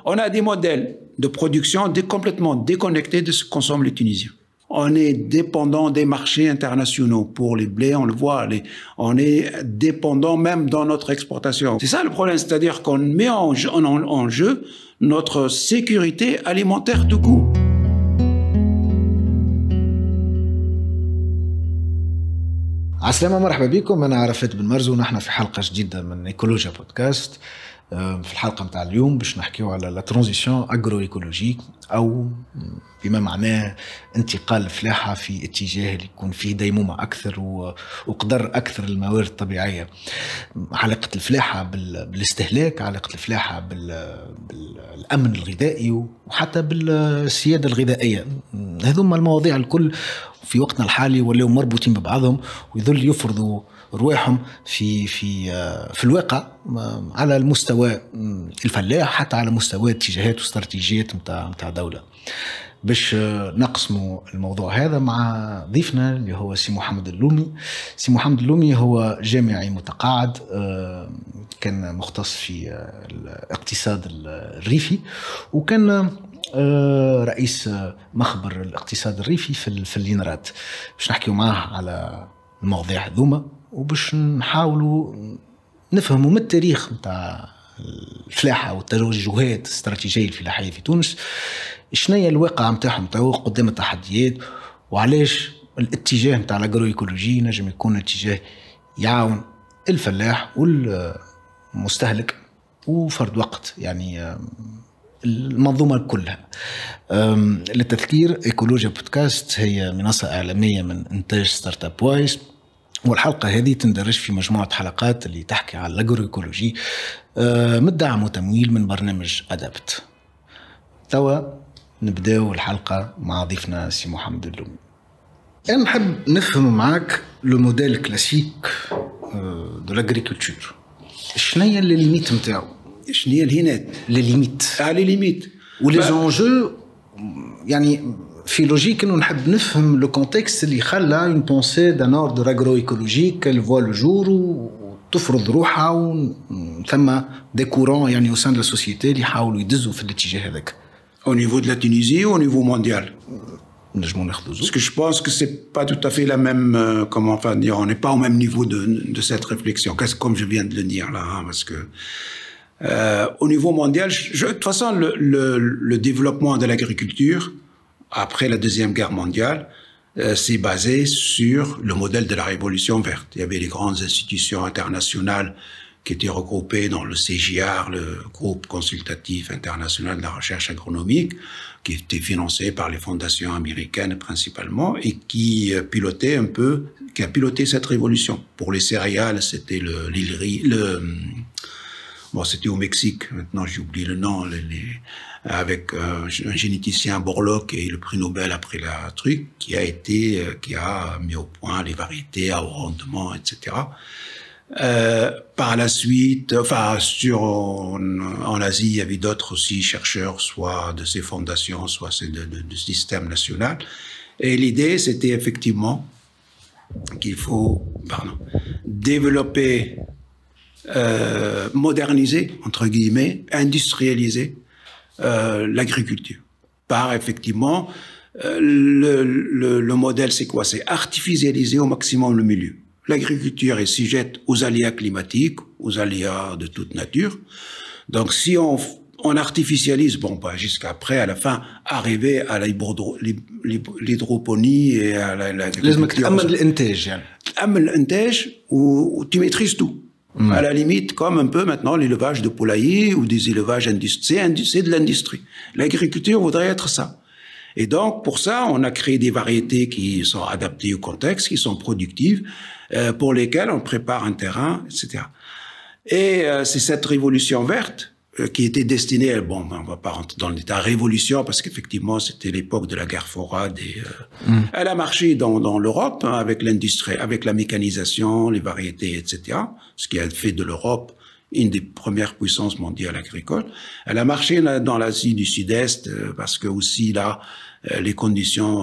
on a des modèles de production complètement déconnectés de ce que consomment les Tunisiens. On est dépendant des marchés internationaux. Pour les blés, on le voit, on est dépendant même dans notre exportation. C'est ça le problème, c'est-à-dire qu'on met en jeu notre sécurité alimentaire tout court. عسلامة، مرحبا بكم. أنا عرفات بن مرزو ونحن في حلقة جديدة من إيكولوجيا بودكاست. في الحلقة متاع اليوم باش نحكيو على لا ترانزيسيون اغرو ايكولوجيك، أو بما معناه انتقال الفلاحة في اتجاه اللي يكون فيه ديمومة أكثر وقدر أكثر الموارد الطبيعية. علاقة الفلاحة بالاستهلاك، علاقة الفلاحة بالأمن الغذائي وحتى بالسيادة الغذائية. هذوما المواضيع الكل في وقتنا الحالي ولاو مربوطين ببعضهم، ويظل يفرضوا رواحهم في الواقع على المستوى الفلاح، حتى على مستوى اتجاهات واستراتيجيات متاع دولة. باش نقسموا الموضوع هذا مع ضيفنا اللي هو سي محمد اللومي. سي محمد اللومي هو جامعي متقاعد، كان مختص في الاقتصاد الريفي، وكان رئيس مخبر الاقتصاد الريفي في الينرات. باش نحكيوا معاه على المواضيع هذوما، وباش نحاولوا نفهموا من التاريخ متاع الفلاحة والتوجهات الاستراتيجية الفلاحية في تونس شنو هي الواقع متاعهم قدام التحديات، وعلاش الاتجاه متاع الاغرو ايكولوجي نجم يكون اتجاه يعاون الفلاح والمستهلك وفرد وقت، يعني المنظومة كلها. للتذكير، ايكولوجيا بودكاست هي منصة إعلامية من إنتاج ستارت اب وايز، والحلقة هذه تندرج في مجموعة حلقات اللي تحكي على الاغرو ايكولوجي مدعم وتمويل من برنامج أدابت. توا نبداو الحلقة مع ضيفنا سي محمد اللومي. أنا نحب نفهم معاك لو موديل كلاسيك دو لاغريكولتور. شنو هي لي ليميت نتاعو؟ شنو هي الهينات؟ لي ليميت. لي ليميت ولي زونجو، يعني في لوجيك انه نحب نفهم لو كونتكست اللي خلى اون بونسي دان اوردر اغرو ايكولوجيك اللي فوا لو جور وتفرض روحها، وثم دي كورون يعني او سان لا سوسيتي اللي يحاولوا يدزوا في الاتجاه هذاك. Au niveau de la Tunisie ou au niveau mondial? Parce que je pense que c'est pas tout à fait la même, comment enfin dire, on n'est pas au même niveau de cette réflexion, comme je viens de le dire là, hein, parce que au niveau mondial, de toute façon, le développement de l'agriculture après la Deuxième Guerre mondiale s'est basé sur le modèle de la Révolution verte. Il y avait les grandes institutions internationales qui était regroupé dans le CGIAR, le groupe consultatif international de la recherche agronomique, qui était financé par les fondations américaines principalement, et qui a piloté cette révolution. Pour les céréales, c'était c'était au Mexique, maintenant j'ai oublié le nom, avec un généticien Borloo et le prix Nobel après la truc, qui a mis au point les variétés à haut rendement, etc. Par la suite, en Asie, il y avait d'autres aussi chercheurs, soit de ces fondations, soit du système national. Et l'idée, c'était effectivement qu'il faut développer, moderniser, entre guillemets, industrialiser l'agriculture. Par effectivement, le modèle, c'est quoi? C'est artificialiser au maximum le milieu. L'agriculture est sujette aux aléas climatiques, aux aléas de toute nature. Donc, si on artificialise, jusqu'après, à la fin, arriver à l'hydroponie et à l'agriculture. Où tu maîtrises tout. À la limite, comme un peu maintenant l'élevage de poulailler ou des élevages industriels, c'est de l'industrie. L'agriculture voudrait être ça. Et donc, pour ça, on a créé des variétés qui sont adaptées au contexte, qui sont productives, pour lesquelles on prépare un terrain, etc. Et c'est cette révolution verte qui était destinée, on va pas rentrer dans l'état révolution, parce qu'effectivement, c'était l'époque de la guerre froide, et elle a marché dans l'Europe, hein, avec l'industrie, avec la mécanisation, les variétés, etc. Ce qui a fait de l'Europe une des premières puissances mondiales agricoles. Elle a marché dans l'Asie du Sud-Est, parce que aussi là, les conditions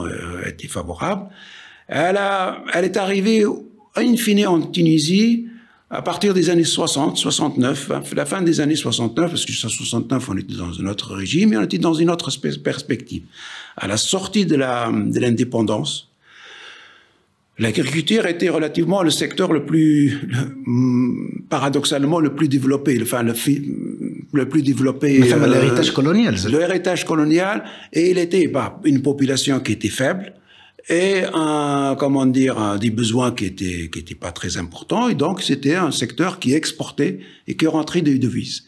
étaient favorables. Elle est arrivée in fine en Tunisie à partir des années 60, 69, la fin des années 69, parce que jusqu'à 69, on était dans un autre régime et on était dans une autre perspective. À la sortie de l'indépendance, l'agriculture était relativement le secteur le plus, paradoxalement, le plus développé, enfin, le plus développé. L'héritage colonial. Le héritage colonial, et il était, une population qui était faible, et des besoins qui étaient pas très importants, et donc c'était un secteur qui exportait et qui rentrait des devises.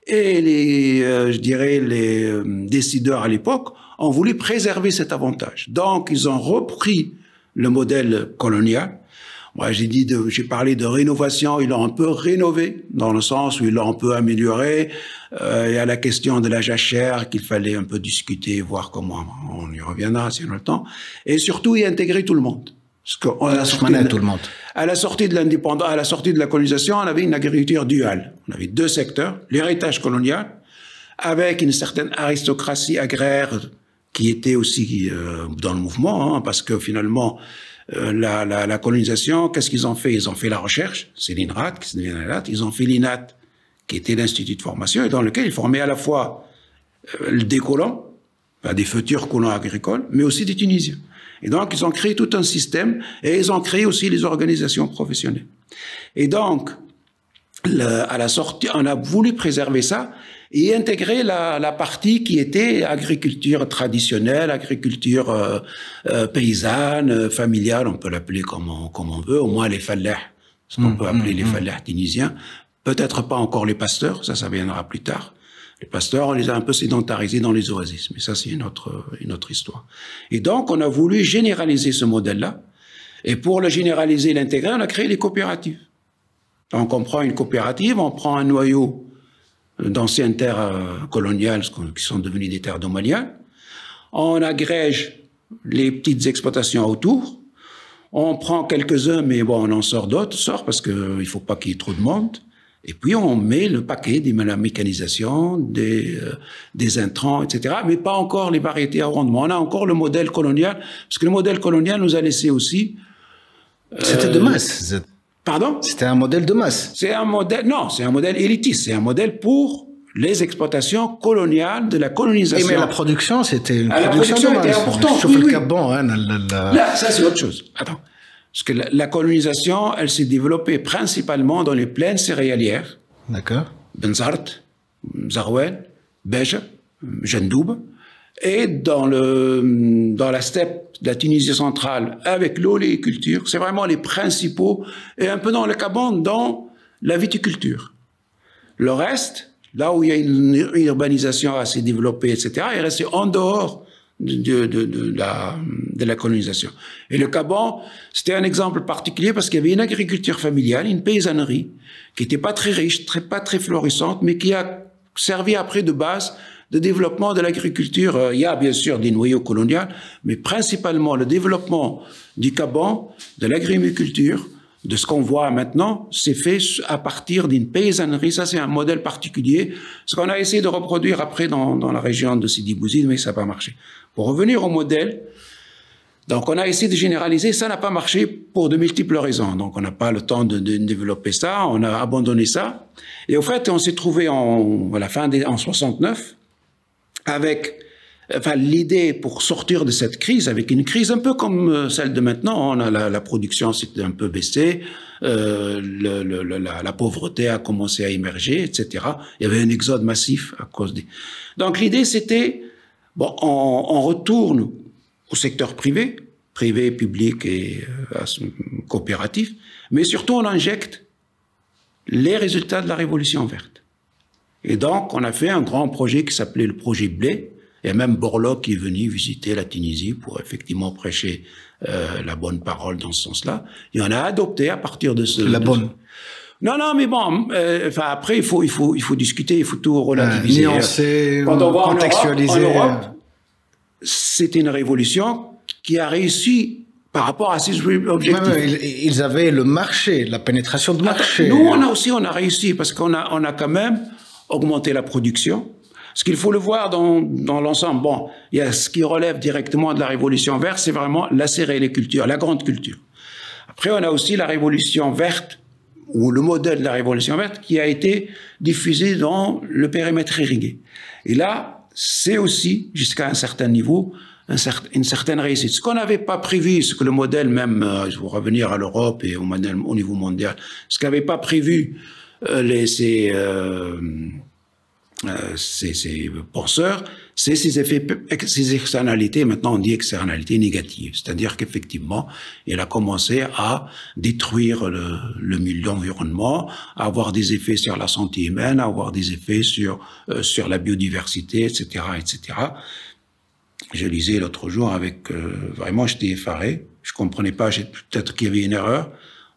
Et les décideurs à l'époque ont voulu préserver cet avantage. Donc ils ont repris le modèle colonial. Moi, j'ai parlé de rénovation, ils l'ont un peu rénové, dans le sens où ils l'ont un peu amélioré. Il y a la question de la jachère qu'il fallait un peu discuter, voir comment on y reviendra si on a le temps. Et surtout, y intégrer tout le monde. Parce qu'à la sortie de l'indépendance, à la sortie de la colonisation, on avait une agriculture duale. On avait deux secteurs, l'héritage colonial, avec une certaine aristocratie agraire qui était aussi dans le mouvement, parce que finalement, la colonisation, qu'est-ce qu'ils ont fait? Ils ont fait la recherche, c'est l'INRAD, ils ont fait l'INAT, qui était l'institut de formation, et dans lequel ils formaient à la fois des colons, des futurs colons agricoles, mais aussi des Tunisiens. Et donc, ils ont créé tout un système, et ils ont créé aussi les organisations professionnelles. Et donc, à la sortie, on a voulu préserver ça, et intégrer la partie qui était agriculture traditionnelle, agriculture paysanne, familiale, on peut l'appeler comme on veut, au moins les fallah, ce qu'on peut appeler les fallah tunisiens, peut-être pas encore les pasteurs, ça viendra plus tard. Les pasteurs, on les a un peu sédentarisés dans les oasis, mais ça c'est une autre histoire. Et donc on a voulu généraliser ce modèle-là, et pour le généraliser, l'intégrer, on a créé les coopératives. Donc on prend une coopérative, on prend un noyau d'anciennes terres coloniales qui sont devenues des terres domaniales. On agrège les petites exploitations autour. On prend quelques-uns, mais bon, on en sort d'autres, parce qu'il ne faut pas qu'il y ait trop de monde. Et puis on met le paquet de la mécanisation, des intrants, etc. Mais pas encore les variétés à rendement. On a encore le modèle colonial, parce que le modèle colonial nous a laissé aussi... C'était de masse. Pardon? C'était un modèle de masse. C'est un modèle élitiste. C'est un modèle pour les exploitations coloniales de la colonisation. Mais la production, c'était une production était importante. Chauffe le carbone, Là, ça c'est autre chose. Attends. Parce que la colonisation, elle s'est développée principalement dans les plaines céréalières. D'accord. Benzart, Zarouel, Béja, Gendoub. Et dans la steppe de la Tunisie centrale, avec l'oléiculture, c'est vraiment les principaux, et un peu dans le Gabon, dans la viticulture. Le reste, là où il y a une urbanisation assez développée, etc., est resté en dehors de la colonisation. Et le Gabon, c'était un exemple particulier parce qu'il y avait une agriculture familiale, une paysannerie, qui n'était pas très riche, pas très florissante, mais qui a servi après de base de développement de l'agriculture. Il y a bien sûr des noyaux coloniaux, mais principalement le développement du Gabon, de l'agriculture, de ce qu'on voit maintenant, c'est fait à partir d'une paysannerie. Ça, c'est un modèle particulier. Ce qu'on a essayé de reproduire après dans la région de Sidi Bouzid, mais ça n'a pas marché. Pour revenir au modèle, donc on a essayé de généraliser, ça n'a pas marché pour de multiples raisons. Donc on n'a pas le temps de développer ça, on a abandonné ça. Et au fait, on s'est trouvé en 69, avec l'idée pour sortir de cette crise, avec une crise un peu comme celle de maintenant. On a la production s'est un peu baissée, la pauvreté a commencé à émerger, etc. Il y avait un exode massif à cause des... Donc l'idée c'était, on retourne au secteur privé, public et coopératif, mais surtout on injecte les résultats de la révolution verte. Et donc, on a fait un grand projet qui s'appelait le projet Blé. Il y a même Borloo qui est venu visiter la Tunisie pour effectivement prêcher la bonne parole dans ce sens-là. Et on a adopté à partir de ce... bonne. Non, mais bon, après, il faut discuter, il faut tout relativiser. Nuancer, contextualiser. En Europe, c'était une révolution qui a réussi par rapport à ses objectifs. Ils avaient le marché, la pénétration de marché. Nous, on a réussi parce qu'on a quand même augmenté la production. Ce qu'il faut le voir dans l'ensemble. Bon, il y a ce qui relève directement de la révolution verte, c'est vraiment la céréaliculture, la grande culture. Après, on a aussi la révolution verte ou le modèle de la révolution verte qui a été diffusé dans le périmètre irrigué. Et là, c'est aussi, jusqu'à un certain niveau, une certaine réussite. Ce qu'on n'avait pas prévu, ce que le modèle même, je vais revenir à l'Europe et au niveau mondial, ce qu'avait pas prévu ces penseurs, c'est ces effets, ces externalités, maintenant on dit externalités négatives. C'est-à-dire qu'effectivement, il a commencé à détruire le milieu, l'environnement, à avoir des effets sur la santé humaine, à avoir des effets sur la biodiversité, etc., etc. Je lisais l'autre jour avec, vraiment j'étais effaré, je comprenais pas, peut-être qu'il y avait une erreur,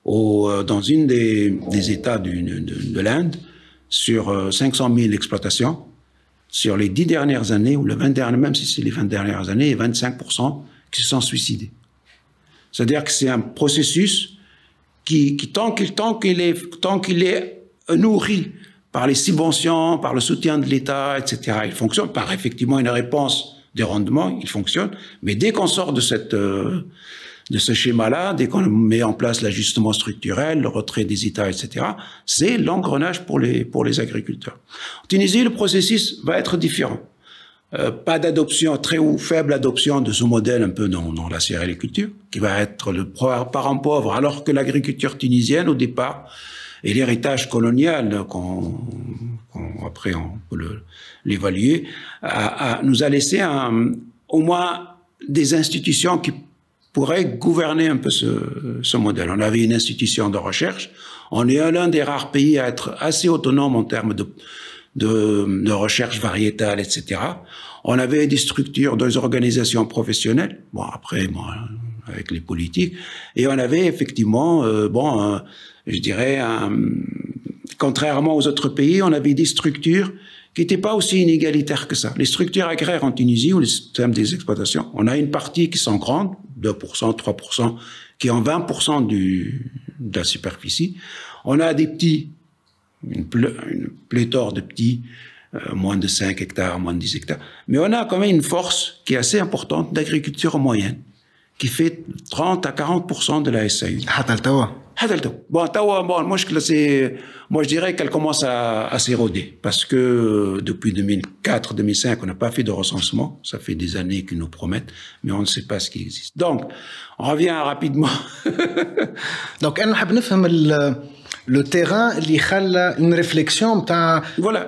dans une des États de l'Inde, sur 500 000 exploitations, sur les 10 dernières années, ou les 20 dernières, même si c'est les 20 dernières années, il y a 25% qui se sont suicidés. C'est-à-dire que c'est un processus qui tant qu'il est nourri par les subventions, par le soutien de l'État, etc., il fonctionne, par effectivement une réponse des rendements, il fonctionne, mais dès qu'on sort de ce schéma-là, dès qu'on met en place l'ajustement structurel, le retrait des États, etc., c'est l'engrenage pour les agriculteurs. En Tunisie, le processus va être différent. Pas d'adoption, très ou faible adoption de ce modèle un peu dans la céréaliculture, qui va être le parent pauvre, alors que l'agriculture tunisienne, au départ, et l'héritage colonial, après on peut l'évaluer, nous a laissé au moins des institutions qui pourraient gouverner un peu ce modèle. On avait une institution de recherche. On est l'un des rares pays à être assez autonome en termes de recherche variétale, etc. On avait des structures, des organisations professionnelles. Bon, après, avec les politiques. Et on avait effectivement, je dirais, contrairement aux autres pays, on avait des structures qui n'étaient pas aussi inégalitaires que ça. Les structures agraires en Tunisie, ou les systèmes des exploitations, on a une partie qui sont grandes, 2%, 3%, qui ont 20% de la superficie. On a des petits, une pléthore de petits, moins de 5 hectares, moins de 10 hectares. Mais on a quand même une force qui est assez importante d'agriculture moyenne, qui fait 30 à 40% de la SAU. Moi, je dirais qu'elle commence à s'éroder parce que depuis 2004-2005, on n'a pas fait de recensement. Ça fait des années qu'ils nous promettent, mais on ne sait pas ce qui existe. Donc, on revient rapidement. Donc, on veut comprendre le terrain اللي خلى une réflexion تاع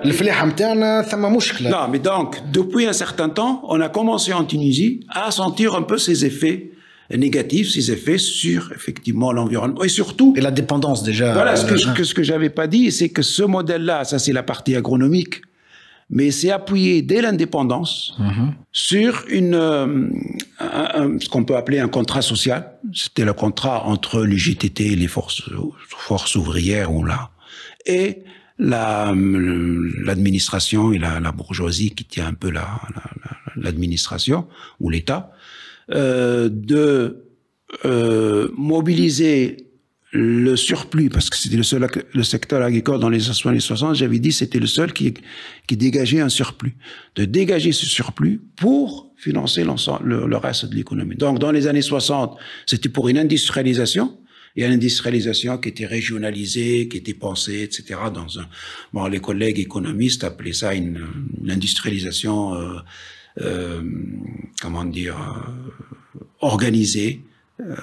الفلاحة نتاعنا ثم مشكلة. Non, mais donc, depuis un certain temps, on a commencé en Tunisie à sentir un peu ces effets négatifs, ces effets sur effectivement l'environnement et surtout et la dépendance déjà. Voilà ce que j'avais pas dit, c'est que ce modèle-là, ça c'est la partie agronomique, mais c'est appuyé dès l'indépendance sur ce qu'on peut appeler un contrat social. C'était le contrat entre les GTT, les forces ouvrières et l'administration et la bourgeoisie qui tient un peu l'administration ou l'État. De mobiliser le surplus, parce que c'était le secteur agricole dans les années 60, j'avais dit c'était le seul qui dégageait un surplus. De dégager ce surplus pour financer le reste de l'économie. Donc dans les années 60, c'était pour une industrialisation, et une industrialisation qui était régionalisée, qui était pensée, etc. Les collègues économistes appelaient ça une industrialisation organisé,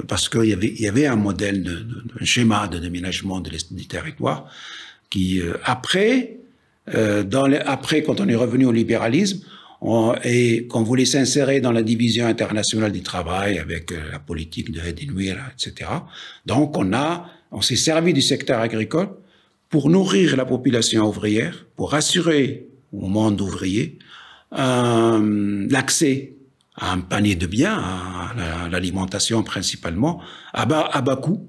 parce qu'il y avait un modèle, un schéma de déménagement du territoire qui, après, quand on est revenu au libéralisme, et qu'on voulait s'insérer dans la division internationale du travail avec la politique de Hedinouir, etc. Donc, on s'est servi du secteur agricole pour nourrir la population ouvrière, pour assurer au monde ouvrier l'accès à un panier de biens, à l'alimentation principalement, à bas coût,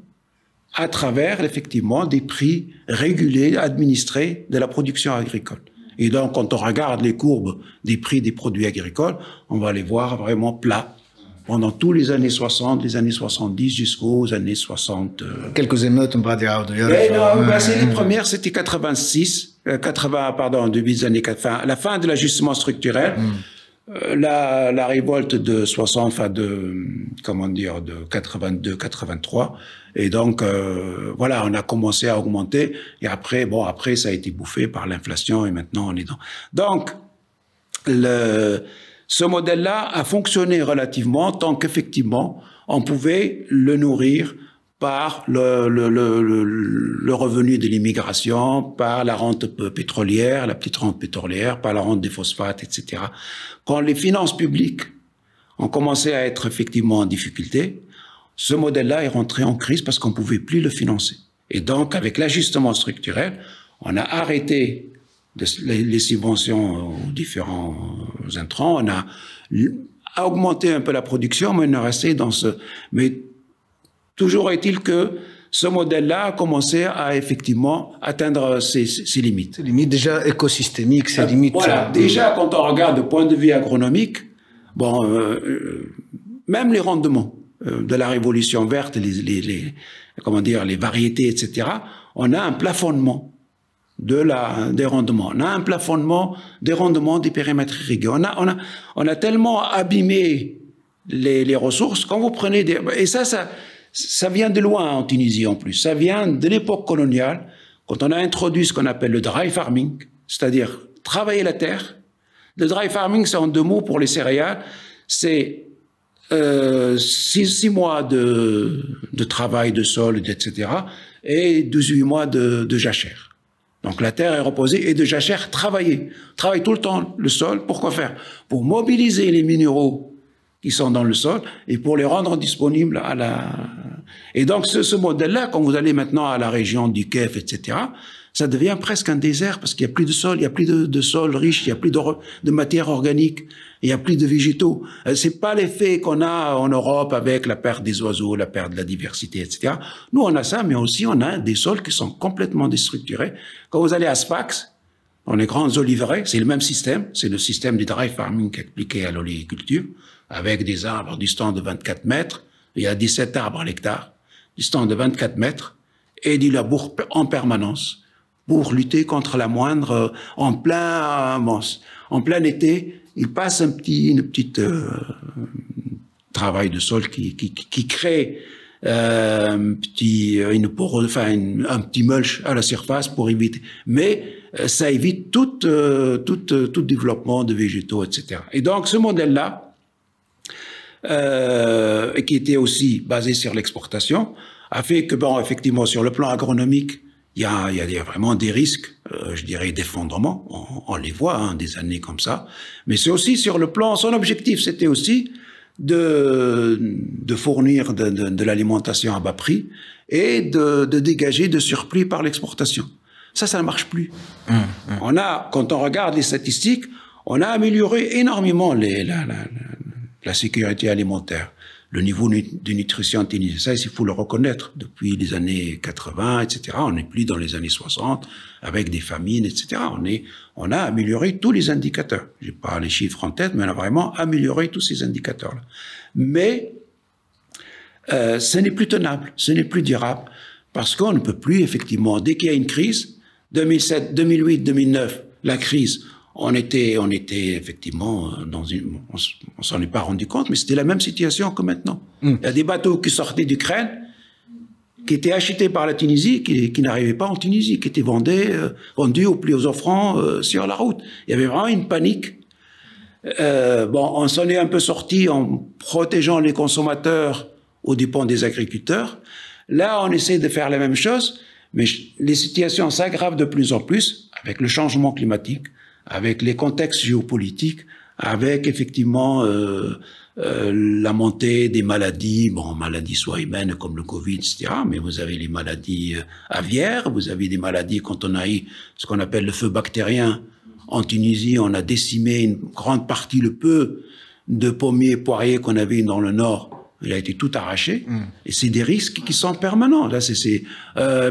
à travers effectivement des prix régulés, administrés de la production agricole. Et donc, quand on regarde les courbes des prix des produits agricoles, on va les voir vraiment plats pendant tous les années 60, les années 70 jusqu'aux années 60. Quelques émeutes, on va dire. Les premières, c'était 86, début des années 80, la fin de l'ajustement structurel. La révolte de 60, enfin de 82-83, et donc voilà, on a commencé à augmenter, et après ça a été bouffé par l'inflation, et maintenant on est dans. Donc ce modèle-là a fonctionné relativement tant qu'effectivement on pouvait le nourrir par le revenu de l'immigration, par la rente pétrolière, la petite rente pétrolière, par la rente des phosphates, etc. Quand les finances publiques ont commencé à être effectivement en difficulté, ce modèle-là est rentré en crise parce qu'on ne pouvait plus le financer. Et donc, avec l'ajustement structurel, on a arrêté les subventions aux différents intrants, on a augmenté un peu la production, mais on est resté dans ce... Mais toujours est-il que ce modèle-là a commencé à effectivement atteindre ses limites. Ses limites déjà écosystémiques, ses limites... Voilà, déjà quand on regarde du point de vue agronomique, bon, même les rendements de la révolution verte, comment dire, les variétés, etc., on a un plafonnement des rendements. On a un plafonnement des rendements des périmètres irrigués. On a tellement abîmé les ressources, quand vous prenez des... Et ça vient de loin en Tunisie en plus. Ça vient de l'époque coloniale, quand on a introduit ce qu'on appelle le dry farming, c'est-à-dire travailler la terre. Le dry farming, c'est en 2 mots pour les céréales. C'est 6 mois de travail de sol, etc. et 18 mois de jachère. Donc la terre est reposée et de jachère travailler. Travaille tout le temps le sol. Pourquoi faire? Pour mobiliser les minéraux qui sont dans le sol et pour les rendre disponibles à la... Et donc ce modèle-là, quand vous allez maintenant à la région du Kef, etc., ça devient presque un désert parce qu'il n'y a plus de sol, il n'y a plus de sol riche, il n'y a plus de matière organique, il n'y a plus de végétaux. C'est pas l'effet qu'on a en Europe avec la perte des oiseaux, la perte de la diversité, etc. Nous, on a ça, mais aussi on a des sols qui sont complètement déstructurés. Quand vous allez à Sfax, dans les grands oliveraies, c'est le même système, c'est le système du dry farming appliqué à l'oléiculture, avec des arbres distants de 24 mètres, il y a 17 arbres à l'hectare, distants de 24 mètres, et du labour en permanence, pour lutter contre la moindre, en plein été, il passe un petit travail de sol qui crée un petit mulch à la surface pour éviter, mais ça évite tout développement de végétaux, etc. Et donc ce modèle-là, qui était aussi basé sur l'exportation, a fait que, bon, effectivement, sur le plan agronomique, il y a vraiment des risques, je dirais d'effondrement, on les voit, hein, des années comme ça, mais c'est aussi sur le plan, son objectif c'était aussi de fournir de l'alimentation à bas prix et de dégager de surplus par l'exportation. Ça ne marche plus. Quand on regarde les statistiques, on a amélioré énormément la sécurité alimentaire. Le niveau de nutrition en Tunisie, ça, il faut le reconnaître. Depuis les années 80, etc., on n'est plus dans les années 60, avec des famines, etc. On a amélioré tous les indicateurs. J'ai pas les chiffres en tête, mais on a vraiment amélioré tous ces indicateurs-là. Mais ce n'est plus tenable, ce n'est plus durable, parce qu'on ne peut plus, effectivement, dès qu'il y a une crise, 2007, 2008, 2009, la crise, on était effectivement on s'en est pas rendu compte, mais c'était la même situation que maintenant. Il y a des bateaux qui sortaient d'Ukraine, qui étaient achetés par la Tunisie, qui n'arrivaient pas en Tunisie, qui étaient vendus au plus aux offrants sur la route. Il y avait vraiment une panique. On s'en est un peu sorti en protégeant les consommateurs aux dépens des agriculteurs. Là, on essaie de faire la même chose, mais les situations s'aggravent de plus en plus avec le changement climatique, avec les contextes géopolitiques, avec effectivement la montée des maladies, maladies soit humaines comme le Covid, etc., mais vous avez les maladies aviaires, vous avez des maladies quand on a eu ce qu'on appelle le feu bactérien. En Tunisie, on a décimé une grande partie, le peu de pommiers et poiriers qu'on avait dans le nord, il a été tout arraché, et c'est des risques qui sont permanents. Là,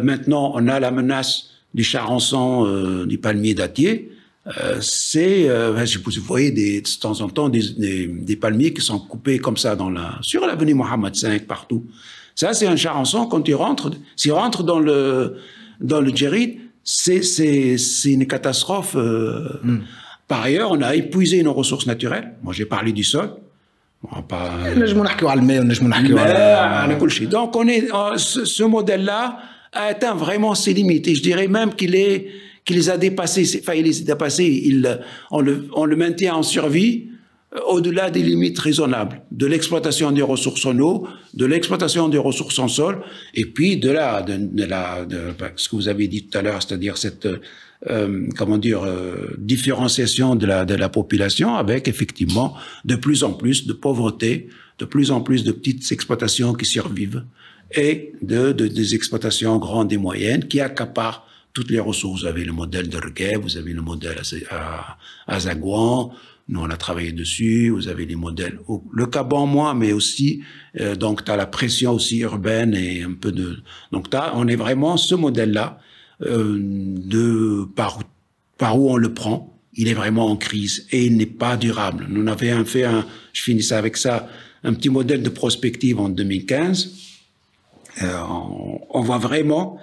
maintenant, on a la menace du charançon, du palmier dattier. Vous voyez de temps en temps des palmiers qui sont coupés comme ça sur l'avenue Mohammed V partout. Ça, c'est un charançon. Quand s'il rentre dans le Djerid, c'est une catastrophe Par ailleurs, on a épuisé nos ressources naturelles. Moi, j'ai parlé du sol. Donc, ce modèle-là a atteint vraiment ses limites. Et je dirais même qu'il les a dépassés. Enfin, il les a dépassés. On le maintient en survie au-delà des limites raisonnables de l'exploitation des ressources en eau, de l'exploitation des ressources en sol, et puis de ce que vous avez dit tout à l'heure, c'est-à-dire cette différenciation de la population, avec effectivement de plus en plus de pauvreté, de plus en plus de petites exploitations qui survivent, et des exploitations grandes et moyennes qui accaparent toutes les ressources. Vous avez le modèle de Rgueb, vous avez le modèle à Zagouan. Nous, on a travaillé dessus. Vous avez les modèles, le Caban moins, mais aussi, donc, tu as la pression aussi urbaine et un peu de... Donc, on est vraiment ce modèle-là, par où on le prend, il est vraiment en crise et il n'est pas durable. Nous avions fait je finissais avec ça, un petit modèle de prospective en 2015. On voit vraiment...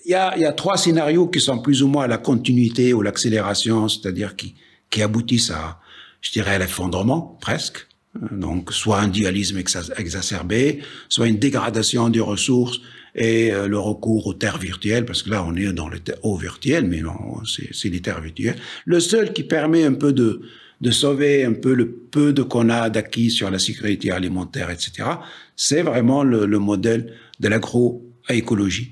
Il y a 3 scénarios qui sont plus ou moins à la continuité ou l'accélération, c'est-à-dire qui aboutissent à, je dirais, à l'effondrement, presque. Donc, soit un dualisme exacerbé, soit une dégradation des ressources et le recours aux terres virtuelles, parce que là, on est dans au virtuel, mais non, c'est les terres virtuelles. Le seul qui permet un peu de sauver un peu le peu qu'on a d'acquis sur la sécurité alimentaire, etc., c'est vraiment le modèle de l'agroécologie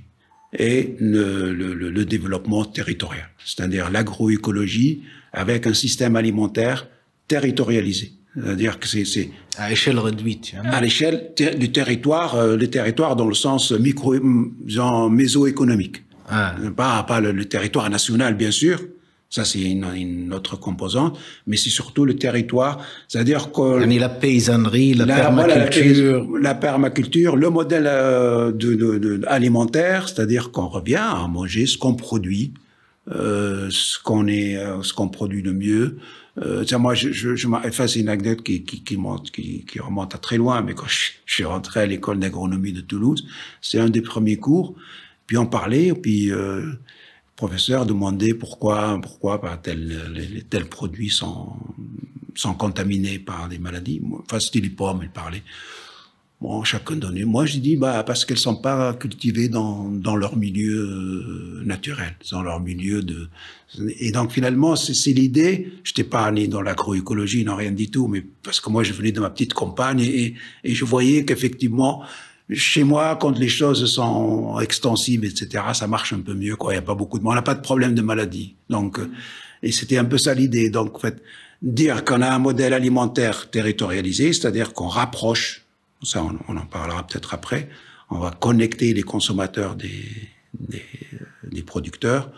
et le développement territorial. C'est-à-dire l'agroécologie avec un système alimentaire territorialisé. C'est-à-dire que c'est à échelle réduite. À l'échelle du territoire, le territoire dans le sens méso-économique. Pas le territoire national, bien sûr. Ça, c'est une autre composante. Mais c'est surtout le territoire. C'est-à-dire que... La paysannerie, la permaculture. La permaculture, le modèle alimentaire, c'est-à-dire qu'on revient à manger ce qu'on produit, ce qu'on produit le mieux. Moi, c'est une anecdote qui remonte à très loin, mais quand je suis rentré à l'école d'agronomie de Toulouse, c'est un des premiers cours, puis on parlait, puis le professeur demandait pourquoi tels produits sont contaminés par des maladies. Enfin, c'était les pommes, il parlait. Bon, chacun donnait. Moi, j'ai dit, parce qu'elles sont pas cultivées dans leur milieu naturel, dans leur milieu et donc, finalement, c'est l'idée. J'étais pas né dans l'agroécologie, non, rien du tout, mais parce que moi, je venais de ma petite campagne et je voyais qu'effectivement, chez moi, quand les choses sont extensives, etc., ça marche un peu mieux, quoi. Il y a pas beaucoup on n'a pas de problème de maladie. Donc, et c'était un peu ça l'idée. Donc, en fait, dire qu'on a un modèle alimentaire territorialisé, c'est-à-dire qu'on rapproche, ça, on en parlera peut-être après. On va connecter les consommateurs des producteurs.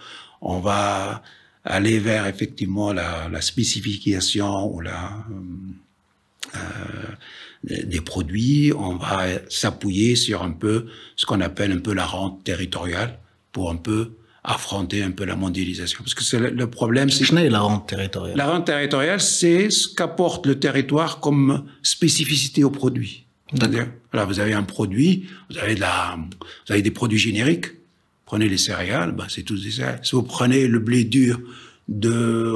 On va aller vers effectivement la spécification ou des produits. On va s'appuyer sur un peu ce qu'on appelle un peu la rente territoriale pour un peu affronter un peu la mondialisation. Parce que le problème, c'est... Quelle est la rente territoriale? La rente territoriale, c'est ce qu'apporte le territoire comme spécificité au produit. C'est-à-dire, là, vous avez un produit, vous avez des produits génériques. Prenez les céréales, c'est tous des céréales. Si vous prenez le blé dur de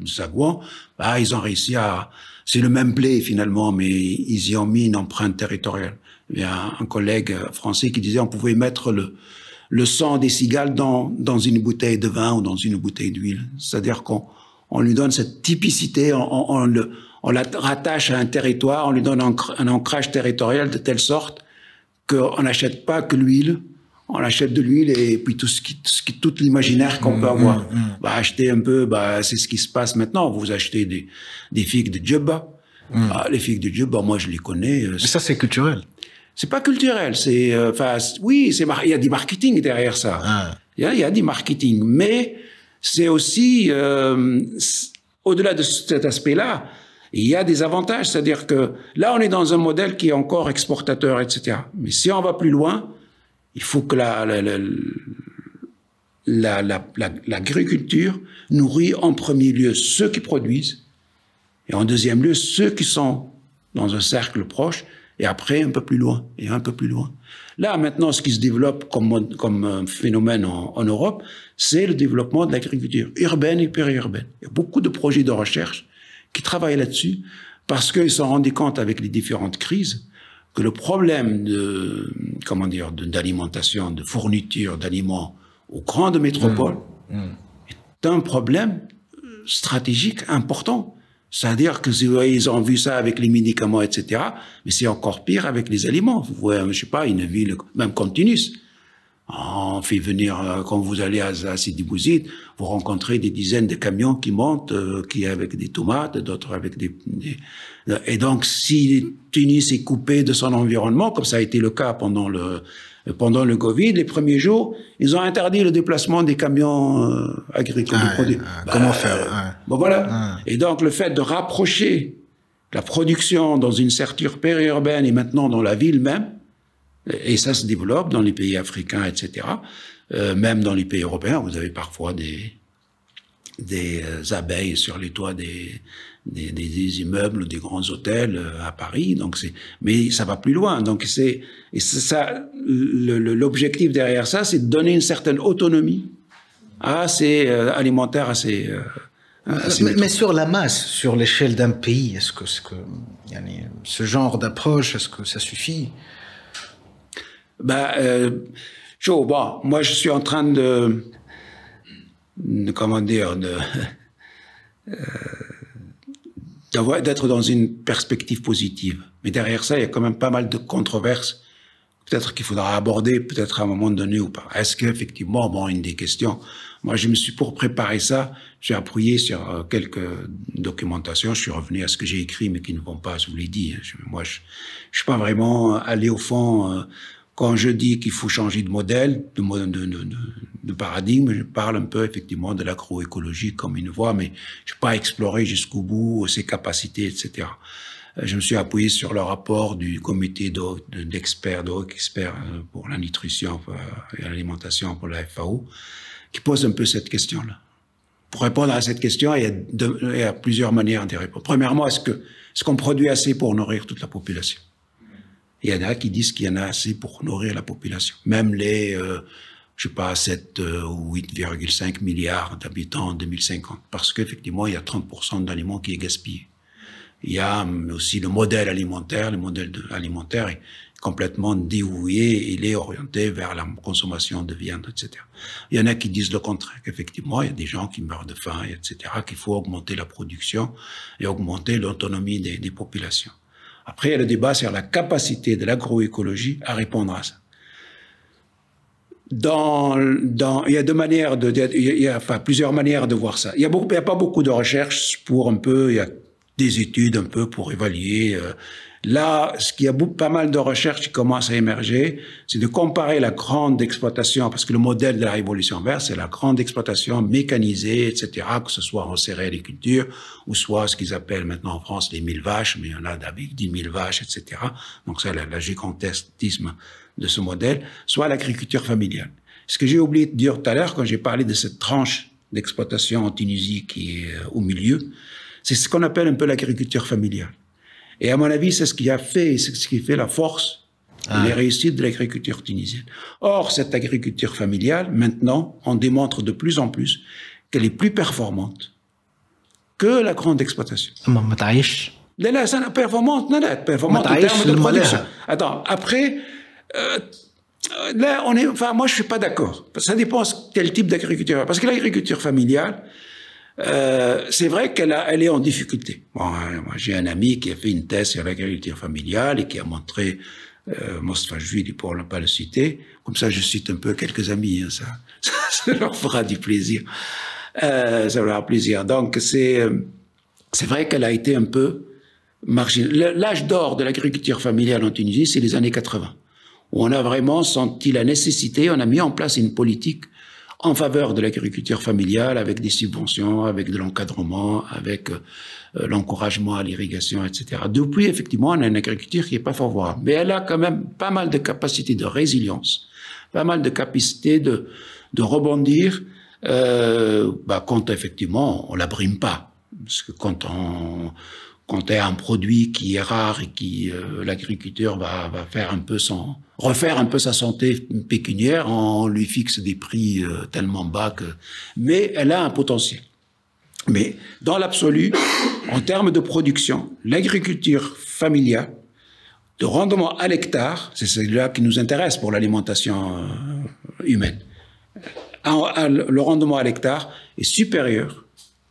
Zagouan, ils ont réussi c'est le même blé finalement, mais ils y ont mis une empreinte territoriale. Il y a un collègue français qui disait on pouvait mettre le sang des cigales dans une bouteille de vin ou dans une bouteille d'huile. C'est-à-dire qu'on lui donne cette typicité, on la rattache à un territoire, on lui donne un ancrage territorial de telle sorte qu'on n'achète pas que l'huile, on achète de l'huile et puis tout l'imaginaire qu'on peut avoir. Acheter un peu, c'est ce qui se passe maintenant. Vous achetez des figues de Djebba. Les figues de Djebba, moi je les connais. Mais ça c'est culturel. C'est pas culturel, oui, il y a du marketing derrière ça. Il y a du marketing, mais c'est aussi, au-delà de cet aspect-là, il y a des avantages, c'est-à-dire que là, on est dans un modèle qui est encore exportateur, etc. Mais si on va plus loin, il faut que l'agriculture nourrit en premier lieu ceux qui produisent et en deuxième lieu ceux qui sont dans un cercle proche Et après, un peu plus loin, et un peu plus loin. Là, maintenant, ce qui se développe comme phénomène en Europe, c'est le développement de l'agriculture urbaine et périurbaine. Il y a beaucoup de projets de recherche qui travaillent là-dessus parce qu'ils se sont rendus compte avec les différentes crises que le problème d'alimentation, de fourniture d'aliments aux grandes métropoles est un problème stratégique important. C'est-à-dire que ils ont vu ça avec les médicaments, etc. Mais c'est encore pire avec les aliments. Vous voyez, je sais pas, une ville, même comme Tunis. On fait venir, quand vous allez à Sidi Bouzid, vous rencontrez des dizaines de camions qui montent, qui avec des tomates, d'autres avec et donc, si Tunis est coupé de son environnement, comme ça a été le cas pendant le Covid, les premiers jours, ils ont interdit le déplacement des camions agricoles. Comment faire Bon, voilà. Et donc, le fait de rapprocher la production dans une certure périurbaine et maintenant dans la ville même, et ça se développe dans les pays africains, etc., même dans les pays européens, vous avez parfois des abeilles sur les toits des immeubles ou des grands hôtels à Paris. Donc mais ça va plus loin. Donc l'objectif derrière ça, c'est de donner une certaine autonomie à ces alimentaires, à ces mais sur la masse, sur l'échelle d'un pays, est-ce que ce genre d'approche, est-ce que ça suffit? Bon, moi je suis en train d'être dans une perspective positive. Mais derrière ça, il y a quand même pas mal de controverses. Peut-être qu'il faudra aborder, peut-être à un moment donné ou pas. Est-ce qu'effectivement, bon, une des questions. Moi, pour préparer ça, j'ai appuyé sur quelques documentations. Je suis revenu à ce que j'ai écrit, mais qui ne vont pas, je vous l'ai dit. Moi, je suis pas vraiment allé au fond. Quand je dis qu'il faut changer de modèle, de paradigme, je parle un peu effectivement de l'agroécologie comme une voie, mais je n'ai pas exploré jusqu'au bout ses capacités, etc. Je me suis appuyé sur le rapport du comité d'experts pour la nutrition et l'alimentation pour la FAO, qui pose un peu cette question-là. Pour répondre à cette question, il y a plusieurs manières d'y répondre. Premièrement, est-ce qu'on produit assez pour nourrir toute la population? Il y en a qui disent qu'il y en a assez pour nourrir la population. Même les, 7 ou 8,5 milliards d'habitants en 2050. Parce qu'effectivement, il y a 30% d'aliments qui est gaspillé. Il y a aussi le modèle alimentaire. Le modèle alimentaire est complètement dévoué. Il est orienté vers la consommation de viande, etc. Il y en a qui disent le contraire, qu'effectivement, il y a des gens qui meurent de faim, etc., qu'il faut augmenter la production et augmenter l'autonomie des populations. Après, il y a le débat sur la capacité de l'agroécologie à répondre à ça. Il y a plusieurs manières de voir ça. Il y a pas beaucoup de recherches il y a des études un peu pour évaluer. Là, il y a pas mal de recherches qui commencent à émerger, c'est de comparer la grande exploitation, parce que le modèle de la révolution verte, c'est la grande exploitation mécanisée, etc., que ce soit en céréaliculture, ou soit ce qu'ils appellent maintenant en France les 1000 vaches, mais il y en a avec 10 000 vaches, etc. Donc c'est la gigantesque de ce modèle, soit l'agriculture familiale. Ce que j'ai oublié de dire tout à l'heure quand j'ai parlé de cette tranche d'exploitation en Tunisie qui est au milieu, c'est ce qu'on appelle un peu l'agriculture familiale. Et à mon avis, c'est ce qui fait la force et les réussites de l'agriculture tunisienne. Or, cette agriculture familiale, maintenant, on démontre de plus en plus qu'elle est plus performante que la grande exploitation. Là, c'est une performante, performante en termes de production. Attends, après, là, moi, je suis pas d'accord. Ça dépend quel type d'agriculture. Parce que l'agriculture familiale, c'est vrai elle est en difficulté. Bon, moi, j'ai un ami qui a fait une thèse sur l'agriculture familiale et qui a montré, Mostafa Jouidi pour ne pas le citer, comme ça je cite un peu quelques amis, hein, ça leur fera du plaisir. Ça leur fera plaisir. Donc c'est vrai qu'elle a été un peu marginale. L'âge d'or de l'agriculture familiale en Tunisie, c'est les années 80, où on a vraiment senti la nécessité, on a mis en place une politique en faveur de l'agriculture familiale, avec des subventions, avec de l'encadrement, avec l'encouragement à l'irrigation, etc. Depuis, effectivement, on a une agriculture qui n'est pas favorable. Mais elle a quand même pas mal de capacités de résilience, pas mal de capacités de rebondir quand, effectivement, on la brime pas. Parce que quand quand il y a un produit qui est rare et qui l'agriculteur va faire un peu refaire un peu sa santé pécuniaire, on lui fixe des prix tellement bas que, mais elle a un potentiel. Mais dans l'absolu, en termes de production, l'agriculture familiale, de rendement à l'hectare, c'est celui-là qui nous intéresse pour l'alimentation humaine. Le rendement à l'hectare est supérieur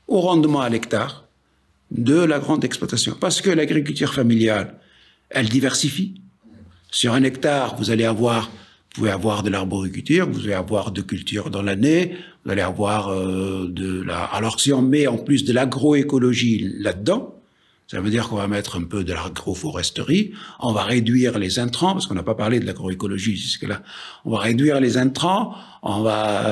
au rendement à l'hectare de la grande exploitation. Parce que l'agriculture familiale, elle diversifie. Sur un hectare, vous pouvez avoir de l'arboriculture, vous allez avoir de cultures dans l'année, vous allez avoir alors si on met en plus de l'agroécologie là-dedans, ça veut dire qu'on va mettre un peu de l'agroforesterie, on va réduire les intrants, parce qu'on n'a pas parlé de l'agroécologie jusque-là, on va réduire les intrants, on va,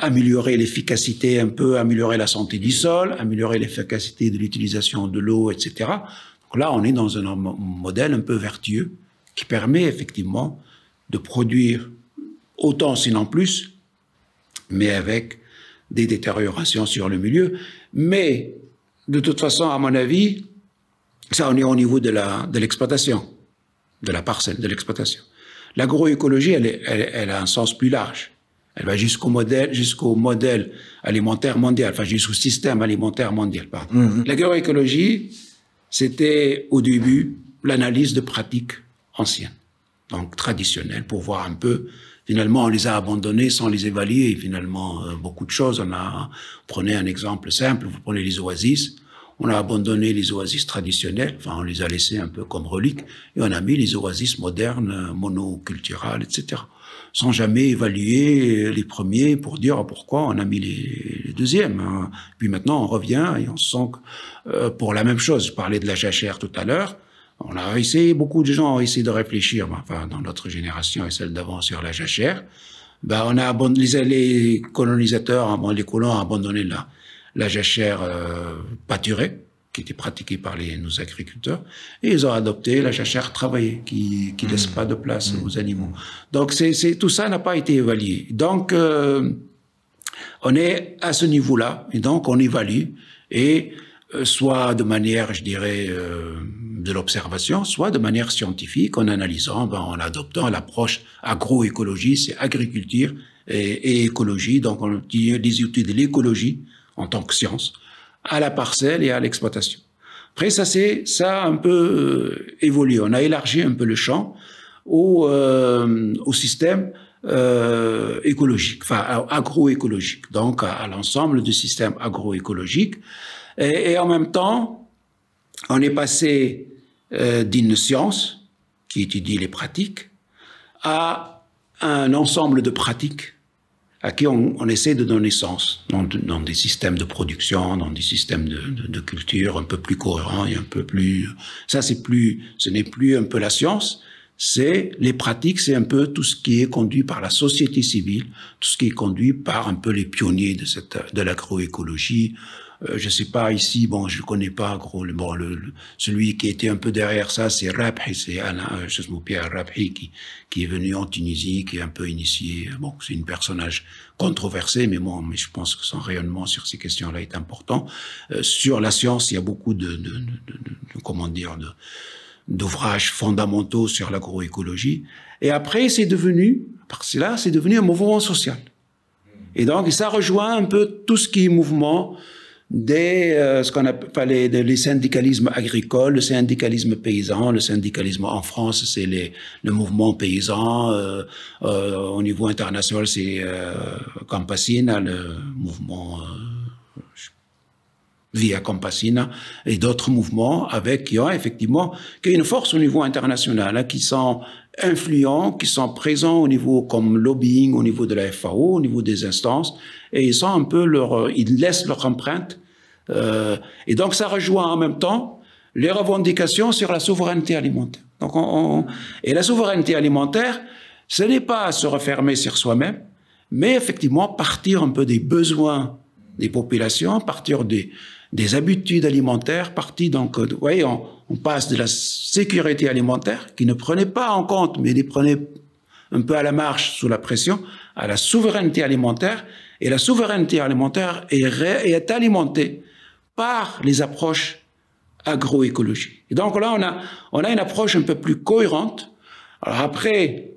améliorer l'efficacité un peu, améliorer la santé du sol, améliorer l'efficacité de l'utilisation de l'eau, etc. Donc là, on est dans un modèle un peu vertueux qui permet effectivement de produire autant, sinon plus, mais avec des détériorations sur le milieu. Mais, de toute façon, à mon avis, ça, on est au niveau de l'exploitation, de la parcelle, de l'exploitation. L'agroécologie, elle a un sens plus large. Elle va jusqu'au modèle alimentaire mondial, enfin jusqu'au système alimentaire mondial. L'agroécologie, c'était au début l'analyse de pratiques anciennes, donc traditionnelles, pour voir un peu. Finalement, on les a abandonnées sans les évaluer. Finalement, beaucoup de choses. Prenez un exemple simple, vous prenez les oasis. On a abandonné les oasis traditionnelles, enfin on les a laissées un peu comme reliques, et on a mis les oasis modernes, monoculturales, etc. Sans jamais évaluer les premiers pour dire pourquoi on a mis les deuxièmes. Hein. Puis maintenant on revient et on se sent que, pour la même chose. Je parlais de la jachère tout à l'heure. On a essayé, beaucoup de gens ont essayé de réfléchir, enfin dans notre génération et celle d'avant, sur la jachère. Ben on a abandonné, les colonisateurs, les colons ont abandonné la jachère pâturée, qui était pratiquée par nos agriculteurs, et ils ont adopté la jachère travaillée, qui laisse pas de place aux animaux. Donc tout ça n'a pas été évalué. Donc on est à ce niveau-là, et donc on évalue, et soit de manière, je dirais, de l'observation, soit de manière scientifique, en analysant, en adoptant l'approche agroécologie, c'est agriculture et écologie, donc on utilise des outils de l'écologie en tant que science, à la parcelle et à l'exploitation. Après, ça a un peu évolué. On a élargi un peu le champ au système écologique, enfin agroécologique, donc à l'ensemble du système agroécologique. Et en même temps, on est passé d'une science qui étudie les pratiques à un ensemble de pratiques à qui on essaie de donner sens dans des systèmes de production, dans des systèmes de culture un peu plus cohérents et un peu plus... Ça, ce n'est plus un peu la science, c'est les pratiques, c'est un peu tout ce qui est conduit par la société civile, tout ce qui est conduit par un peu les pionniers de l'agroécologie. Je sais pas ici, je connais pas celui qui était un peu derrière ça, c'est Rabhi, c'est Pierre Rabhi qui est venu en Tunisie, qui est un peu initié. C'est un personnage controversé, mais je pense que son rayonnement sur ces questions-là est important. Sur la science, il y a beaucoup d'ouvrages fondamentaux sur l'agroécologie. Et après, c'est devenu un mouvement social. Et donc, ça rejoint un peu tout ce qui est mouvement ce qu'on appelle les syndicalismes agricoles, le syndicalisme paysan. Le syndicalisme en France, c'est le mouvement paysan. Au niveau international, c'est Campasina, le mouvement Via Campasina, et d'autres mouvements qui ont une force au niveau international, qui sont influents, qui sont présents au niveau comme lobbying, au niveau de la FAO, au niveau des instances, et ils laissent leur empreinte. Et donc ça rejoint en même temps les revendications sur la souveraineté alimentaire. Donc et la souveraineté alimentaire, ce n'est pas se refermer sur soi-même, mais effectivement partir un peu des besoins des populations, partir des habitudes alimentaires, vous voyez, on passe de la sécurité alimentaire, qui ne prenait pas en compte, mais les prenait un peu à la marge sous la pression, à la souveraineté alimentaire, et la souveraineté alimentaire est alimentée par les approches agroécologiques. Et donc là, on a une approche un peu plus cohérente. Alors après,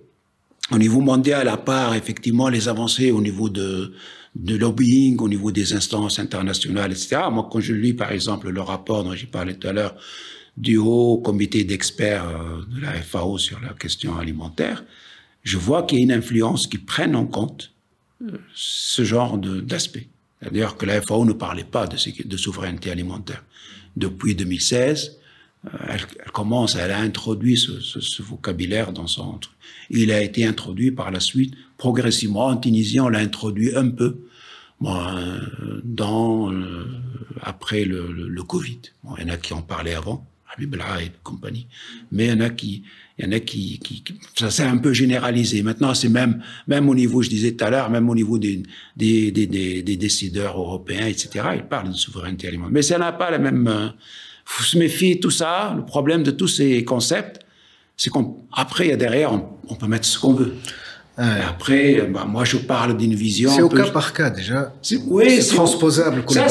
au niveau mondial, à part effectivement les avancées au niveau de lobbying, au niveau des instances internationales, etc. Moi, quand je lis par exemple le rapport dont j'ai parlé tout à l'heure du haut comité d'experts de la FAO sur la question alimentaire, je vois qu'il y a une influence qui prenne en compte ce genre d'aspect. C'est-à-dire que la FAO ne parlait pas de souveraineté alimentaire. Depuis 2016, elle a introduit ce vocabulaire dans son truc. Il a été introduit par la suite, progressivement. En Tunisie, on l'a introduit un peu après le Covid. Bon, il y en a qui en parlaient avant, Habib El et compagnie, mais il y en a qui ça s'est un peu généralisé. Maintenant, c'est même au niveau, je disais tout à l'heure, même au niveau des décideurs européens, etc., ils parlent de souveraineté alimentaire. Mais ça n'a pas la même... faut se méfier, tout ça. Le problème de tous ces concepts, c'est qu'après, il y a derrière, on peut mettre ce qu'on veut. Après, moi, je parle d'une vision... C'est au cas par cas, déjà. Oui, c'est transposable. Ça,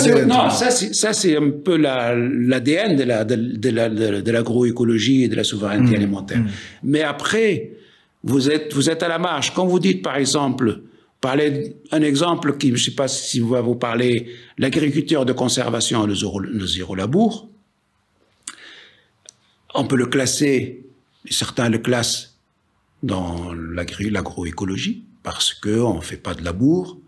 c'est un peu l'ADN de l'agroécologie et de la souveraineté alimentaire. Mais après, vous êtes à la marge. Quand vous dites, par exemple, un exemple qui, je ne sais pas si vous va vous parler, l'agriculture de conservation, le zéro labour, on peut le classer, certains le classent dans l'agroécologie, parce qu'on ne fait pas de labour,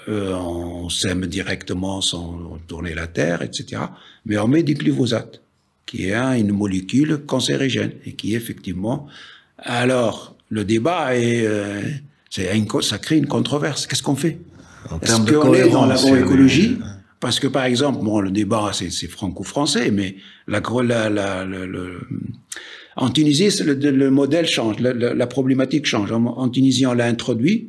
on sème directement sans tourner la terre, etc. Mais on met du glyphosate, qui est une molécule cancérigène, et qui effectivement... Alors, le débat ça crée une controverse. Qu'est-ce qu'on fait? Est-ce qu'on est dans l'agroécologie? Parce que, par exemple, bon, le débat, c'est franco-français, mais en Tunisie, le modèle change, la problématique change. En Tunisie, on l'a introduit,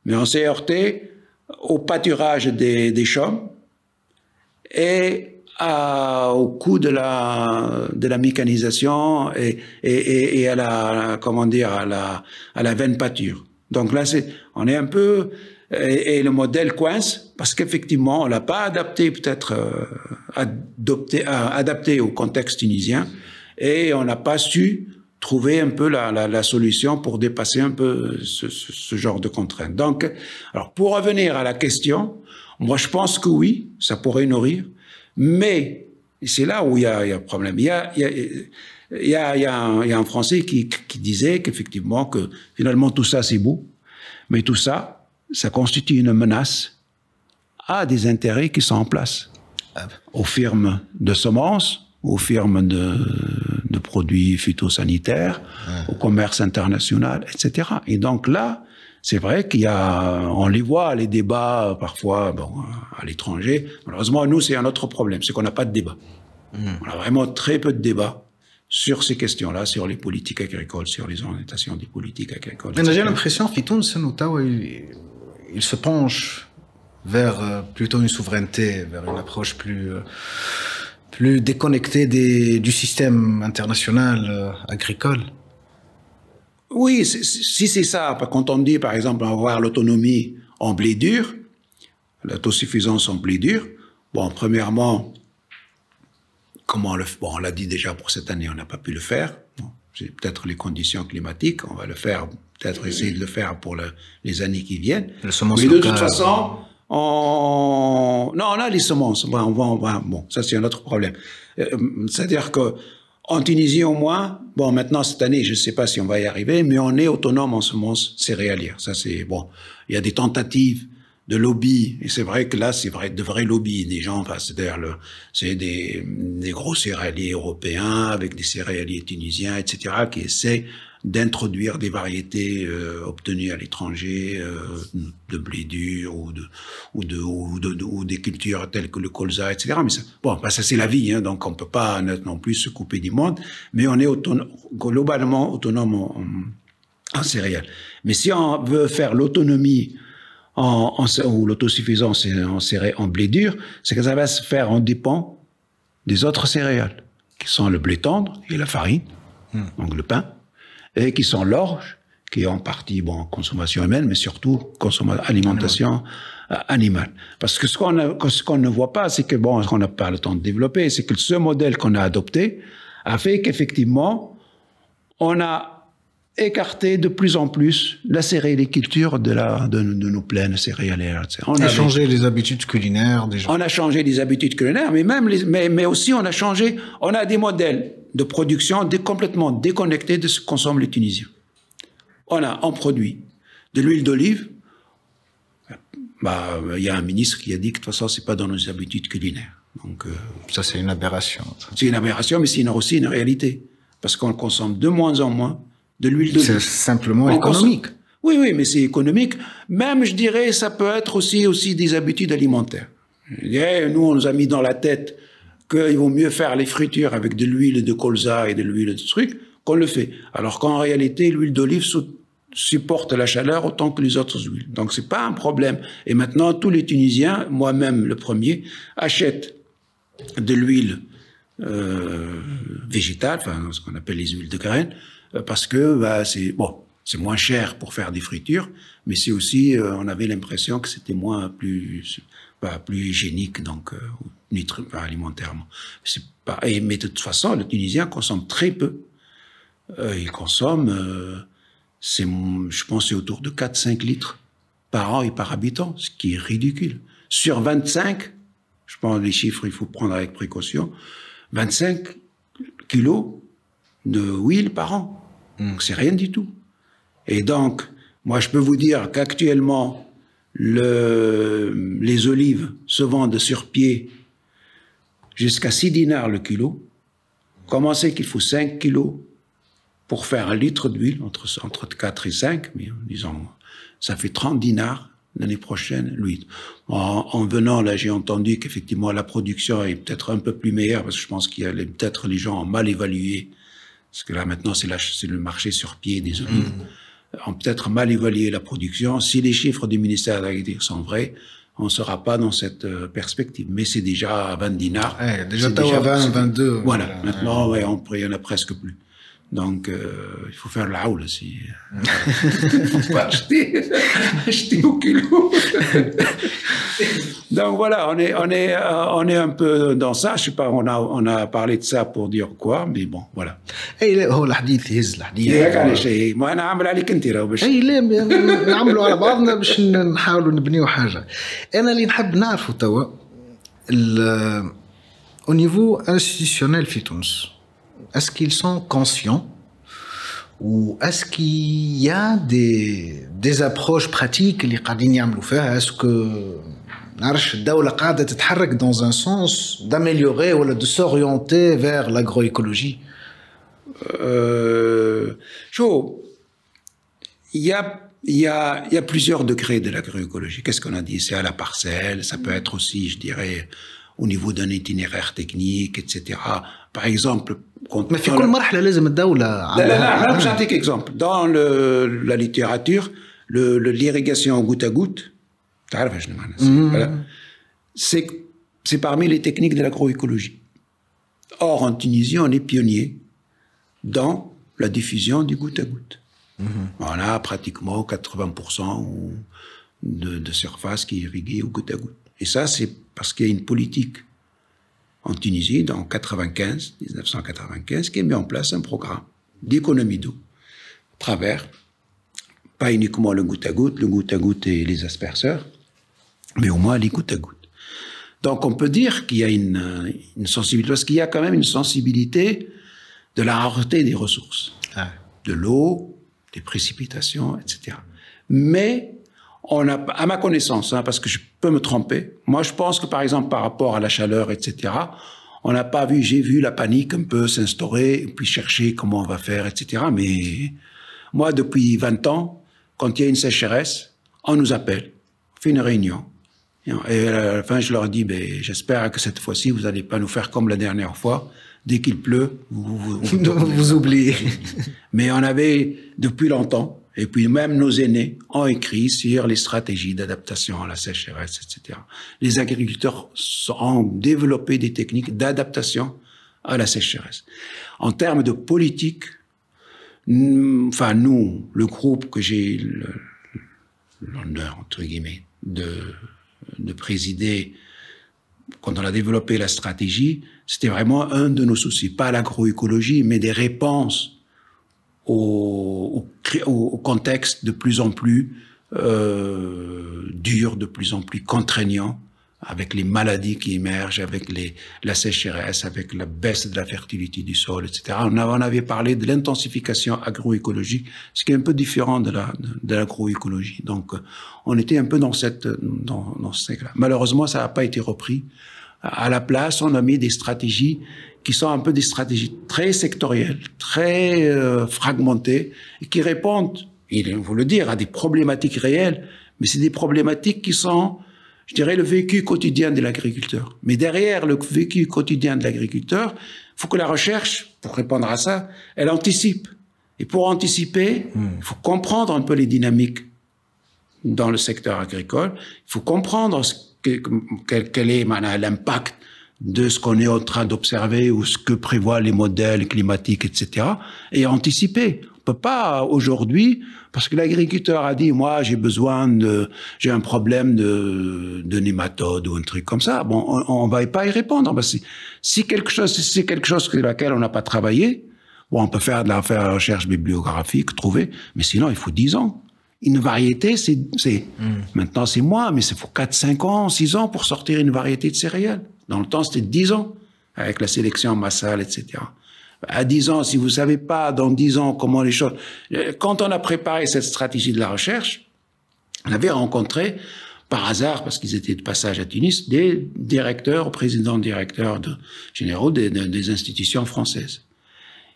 mais on s'est heurté au pâturage des chomes et au coût de la mécanisation et à la vaine pâture. Donc là, on est un peu... Et le modèle coince parce qu'effectivement, on l'a pas adapté, peut-être adapté au contexte tunisien, et on n'a pas su trouver un peu la solution pour dépasser un peu ce genre de contraintes. Donc, alors pour revenir à la question, moi je pense que oui, ça pourrait nourrir, mais c'est là où il y a un problème. Il y a un Français qui disait qu'effectivement que finalement tout ça c'est beau, mais tout ça constitue une menace à des intérêts qui sont en place, aux firmes de semences, aux firmes de produits phytosanitaires, au commerce international, etc. Et donc là, c'est vrai on les voit, les débats parfois à l'étranger. Malheureusement, nous, c'est un autre problème, c'est qu'on n'a pas de débat. On a vraiment très peu de débats sur ces questions-là, sur les politiques agricoles, sur les orientations des politiques agricoles. Mais j'ai l'impression il se penche vers plutôt une souveraineté, vers une approche plus déconnectée du système international agricole. Oui, si c'est ça, quand on dit par exemple avoir l'autonomie en blé dur, l'autosuffisance en blé dur, bon, premièrement, on l'a dit déjà pour cette année, on n'a pas pu le faire. Bon, c'est peut-être les conditions climatiques, on va le faire, peut-être essayer de le faire pour les années qui viennent. Mais de toute façon, non, on a les semences. Bon, ça c'est un autre problème. C'est-à-dire que en Tunisie au moins, bon, maintenant cette année, je ne sais pas si on va y arriver, mais on est autonome en semences céréalières. Ça c'est bon. Il y a des tentatives de lobby, et c'est vrai que là, c'est de vrais lobbies, des gens, c'est des gros céréaliers européens avec des céréaliers tunisiens, etc., qui essaient d'introduire des variétés obtenues à l'étranger, de blé dur ou des cultures telles que le colza, etc. Mais ça c'est la vie, hein, donc on peut pas non plus se couper du monde, mais on est globalement autonome en céréales. Mais si on veut faire l'autonomie ou l'autosuffisance en blé dur, c'est que ça va se faire en dépend des autres céréales, qui sont le blé tendre et la farine, donc le pain, et qui sont l'orge, qui est en partie, bon, consommation humaine, mais surtout alimentation animale. Parce que ce qu'on ne voit pas, c'est que, bon, on n'a pas le temps de développer, c'est que ce modèle qu'on a adopté a fait qu'effectivement, on a écarté de plus en plus la céréaliculture de nos plaines céréalières. On a changé les habitudes culinaires des gens. On a changé les habitudes culinaires, mais aussi on a des modèles de production complètement déconnectés de ce que consomment les Tunisiens. On produit de l'huile d'olive. Il y a un ministre qui a dit que de toute façon, c'est pas dans nos habitudes culinaires. Donc, ça, c'est une aberration. C'est une aberration, mais c'est aussi une réalité. Parce qu'on consomme de moins en moins de l'huile d'olive. C'est simplement économique. Oui, mais c'est économique. Même, je dirais, ça peut être aussi des habitudes alimentaires. Nous, on nous a mis dans la tête qu'il vaut mieux faire les fritures avec de l'huile de colza et de l'huile de trucs qu'on le fait. Alors qu'en réalité, l'huile d'olive supporte la chaleur autant que les autres huiles. Donc, c'est pas un problème. Et maintenant, tous les Tunisiens, moi-même le premier, achètent de l'huile végétale, enfin, ce qu'on appelle les huiles de graines, parce que c'est moins cher pour faire des fritures, mais c'est aussi, on avait l'impression que c'était plus hygiénique, donc alimentairement. Mais de toute façon, le Tunisien consomme très peu. Il consomme, je pense, c'est autour de 4-5 litres par an et par habitant, ce qui est ridicule. Sur 25, je pense les chiffres, il faut prendre avec précaution, 25 kilos de huile par an. Donc, c'est rien du tout. Et donc, moi, je peux vous dire qu'actuellement, les olives se vendent sur pied jusqu'à 6 dinars le kilo. Comment c'est qu'il faut 5 kilos pour faire 1 litre d'huile, entre 4 et 5, mais disons, ça fait 30 dinars l'année prochaine, l'huile. En venant, là, j'ai entendu qu'effectivement, la production est peut-être un peu plus meilleure, parce que je pense qu'il y a peut-être les gens ont mal évalué. Parce que là, maintenant, c'est le marché sur pied des olives. On peut-être mal évalué la production. Si les chiffres du ministère de l'Agriculture sont vrais, on ne sera pas dans cette perspective. Mais c'est déjà à 20 dinars. Déjà 20, 22. Voilà. Maintenant, il y en a presque plus. Donc, il faut faire la haule aussi. Il faut pas acheter au kilo. Donc voilà, on est un peu dans ça. Je sais pas, on a parlé de ça pour dire quoi, mais bon, voilà. اي هو الحديث يهز الحديث. ياك على شيء، ما انا عامل عليك انت راهو باش. اي لا نعملوا على بعضنا باش نحاولوا نبنيو حاجه. انا اللي نحب نعرفه توا au niveau institutionnel في تونس. Est-ce qu'ils sont conscients ou est-ce qu'il y a des approches pratiques اللي قاعدين يعملوا فيها؟ Est-ce que نعرفش الدولة قاعدة تتحرك dans un sens d'améliorer ou de s'orienter vers l'agroécologie؟ Il y a plusieurs degrés de l'agroécologie. Qu'est-ce qu'on a dit? C'est à la parcelle, ça peut être aussi, je dirais, au niveau d'un itinéraire technique, etc. Par exemple, mais في كل مرحلة لازم الدولة. لا باش نعطيك exemple. Dans la littérature, l'irrigation goutte à goutte, تعرف شنو معناها؟ C'est parmi les techniques de l'agroécologie. Or, en Tunisie, on est pionnier dans la diffusion du goutte à goutte. On a pratiquement 80% de surface qui est irriguée au goutte à goutte. Et ça, c'est parce qu'il y a une politique en Tunisie, dans 1995, qui a mis en place un programme d'économie d'eau, à travers, pas uniquement le goutte à goutte et les asperceurs, mais au moins les gouttes à goutte. Donc on peut dire qu'il y a une sensibilité, parce qu'il y a quand même une sensibilité de la rareté des ressources, de l'eau, des précipitations, etc. Mais on a, à ma connaissance, parce que je peux me tromper, moi je pense que par exemple par rapport à la chaleur, etc., on n'a pas vu, j'ai vu la panique un peu s'instaurer, et puis chercher comment on va faire, etc. Mais moi, depuis 20 ans, quand il y a une sécheresse, on nous appelle, on fait une réunion. Et à la fin, je leur dis, j'espère que cette fois-ci, vous n'allez pas nous faire comme la dernière fois. Dès qu'il pleut, vous oubliez. Mais on avait, depuis longtemps, et puis même nos aînés ont écrit sur les stratégies d'adaptation à la sécheresse, etc. Les agriculteurs ont développé des techniques d'adaptation à la sécheresse. En termes de politique, enfin nous, le groupe que j'ai l'honneur, entre guillemets, de présider, quand on a développé la stratégie, c'était vraiment un de nos soucis, pas l'agroécologie, mais des réponses au contexte de plus en plus dur, de plus en plus contraignant, avec les maladies qui émergent, avec la sécheresse, avec la baisse de la fertilité du sol, etc. On avait parlé de l'intensification agroécologique, ce qui est un peu différent de l'agroécologie. Donc, on était un peu dans ce là. Malheureusement, ça n'a pas été repris. À la place, on a mis des stratégies qui sont un peu des stratégies très sectorielles, très fragmentées, et qui répondent, il faut le dire, à des problématiques réelles, mais c'est des problématiques qui sont, je dirais, le vécu quotidien de l'agriculteur. Mais derrière le vécu quotidien de l'agriculteur, il faut que la recherche, pour répondre à ça, elle anticipe. Et pour anticiper, il faut comprendre un peu les dynamiques dans le secteur agricole. Il faut comprendre quel est l'impact de ce qu'on est en train d'observer ou ce que prévoient les modèles climatiques, etc. Et anticiper. On peut pas aujourd'hui, parce que l'agriculteur a dit, moi, j'ai un problème de nématodes ou un truc comme ça. Bon, on va pas y répondre. Parce que si c'est quelque chose sur laquelle on n'a pas travaillé, bon, on peut faire de la recherche bibliographique, trouver, mais sinon, il faut 10 ans. Une variété, maintenant c'est moins, mais il faut 4, 5 ans, 6 ans pour sortir une variété de céréales. Dans le temps, c'était 10 ans, avec la sélection massale, etc. À 10 ans, si vous savez pas dans 10 ans comment les choses... Quand on a préparé cette stratégie de la recherche, on avait rencontré, par hasard, parce qu'ils étaient de passage à Tunis, des directeurs, présidents directeurs généraux des institutions françaises.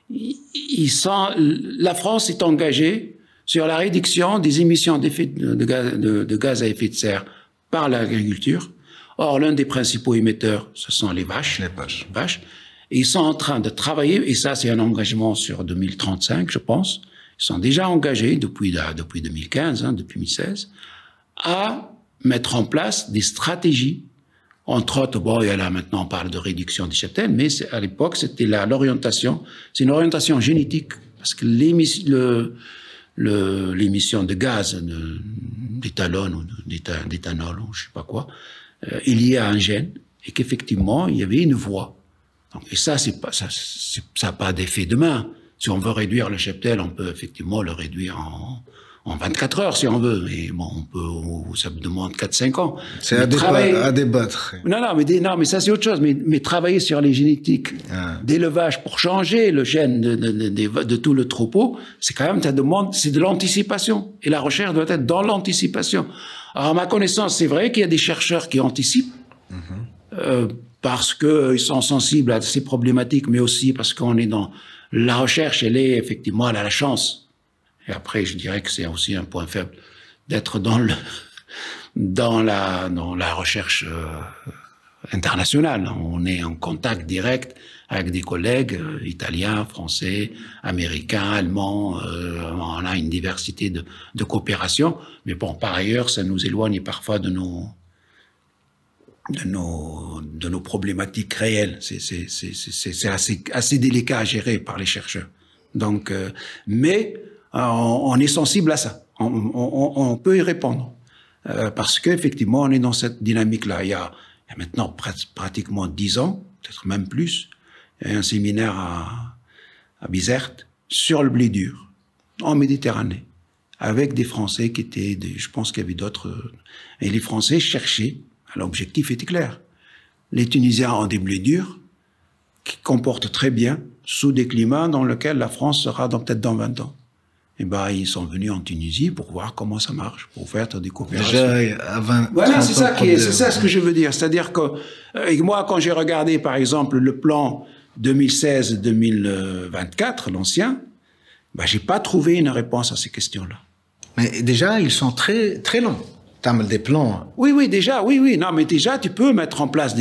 La France est engagée sur la réduction des émissions de gaz à effet de serre par l'agriculture. Or, l'un des principaux émetteurs, ce sont les vaches. Et ils sont en train de travailler, et ça c'est un engagement sur 2035, je pense, ils sont déjà engagés depuis 2015, depuis 2016, à mettre en place des stratégies. Entre autres, bon, maintenant on parle de réduction des cheptels, mais à l'époque c'était l'orientation, c'est une orientation génétique, parce que l'émission de gaz, d'éthanol ou d'éthanol ou je sais pas quoi, est liée à un gène, et qu'effectivement il y avait une voie. Donc, et ça n'a pas d'effet de main. Si on veut réduire le cheptel, on peut effectivement le réduire en 24 heures si on veut, mais bon, ça me demande 4-5 ans. C'est à débattre. Non, mais ça c'est autre chose. Mais travailler sur les génétiques d'élevage pour changer le gène de tout le troupeau, c'est quand même, c'est de l'anticipation. Et la recherche doit être dans l'anticipation. Alors, à ma connaissance, c'est vrai qu'il y a des chercheurs qui anticipent, parce qu'ils sont sensibles à ces problématiques, mais aussi parce qu'on est dans la recherche, elle a la chance. Et après, je dirais que c'est aussi un point faible d'être dans la recherche internationale. On est en contact direct avec des collègues italiens, français, américains, allemands. On a une diversité de coopération. Mais bon, par ailleurs, ça nous éloigne parfois de nos problématiques réelles. C'est assez délicat à gérer par les chercheurs. Donc, mais on est sensible à ça. On peut y répondre. Parce qu'effectivement, on est dans cette dynamique-là. Il y a maintenant pratiquement 10 ans, peut-être même plus, il y a un séminaire à Bizerte sur le blé dur, en Méditerranée, avec des Français qui étaient, je pense qu'il y avait d'autres, et les Français cherchaient. L'objectif était clair. Les Tunisiens ont des blés durs qui comportent très bien sous des climats dans lesquels la France sera peut-être dans 20 ans. Et ils sont venus en Tunisie pour voir comment ça marche, pour faire des coopérations. Déjà, à 20, voilà, c'est ça ce que je veux dire. C'est-à-dire que, moi, quand j'ai regardé, par exemple, le plan 2016-2024, l'ancien, j'ai pas trouvé une réponse à ces questions-là. Mais déjà, ils sont très, très longs. T'as des plans. Oui, déjà. Non, mais déjà, tu peux mettre en place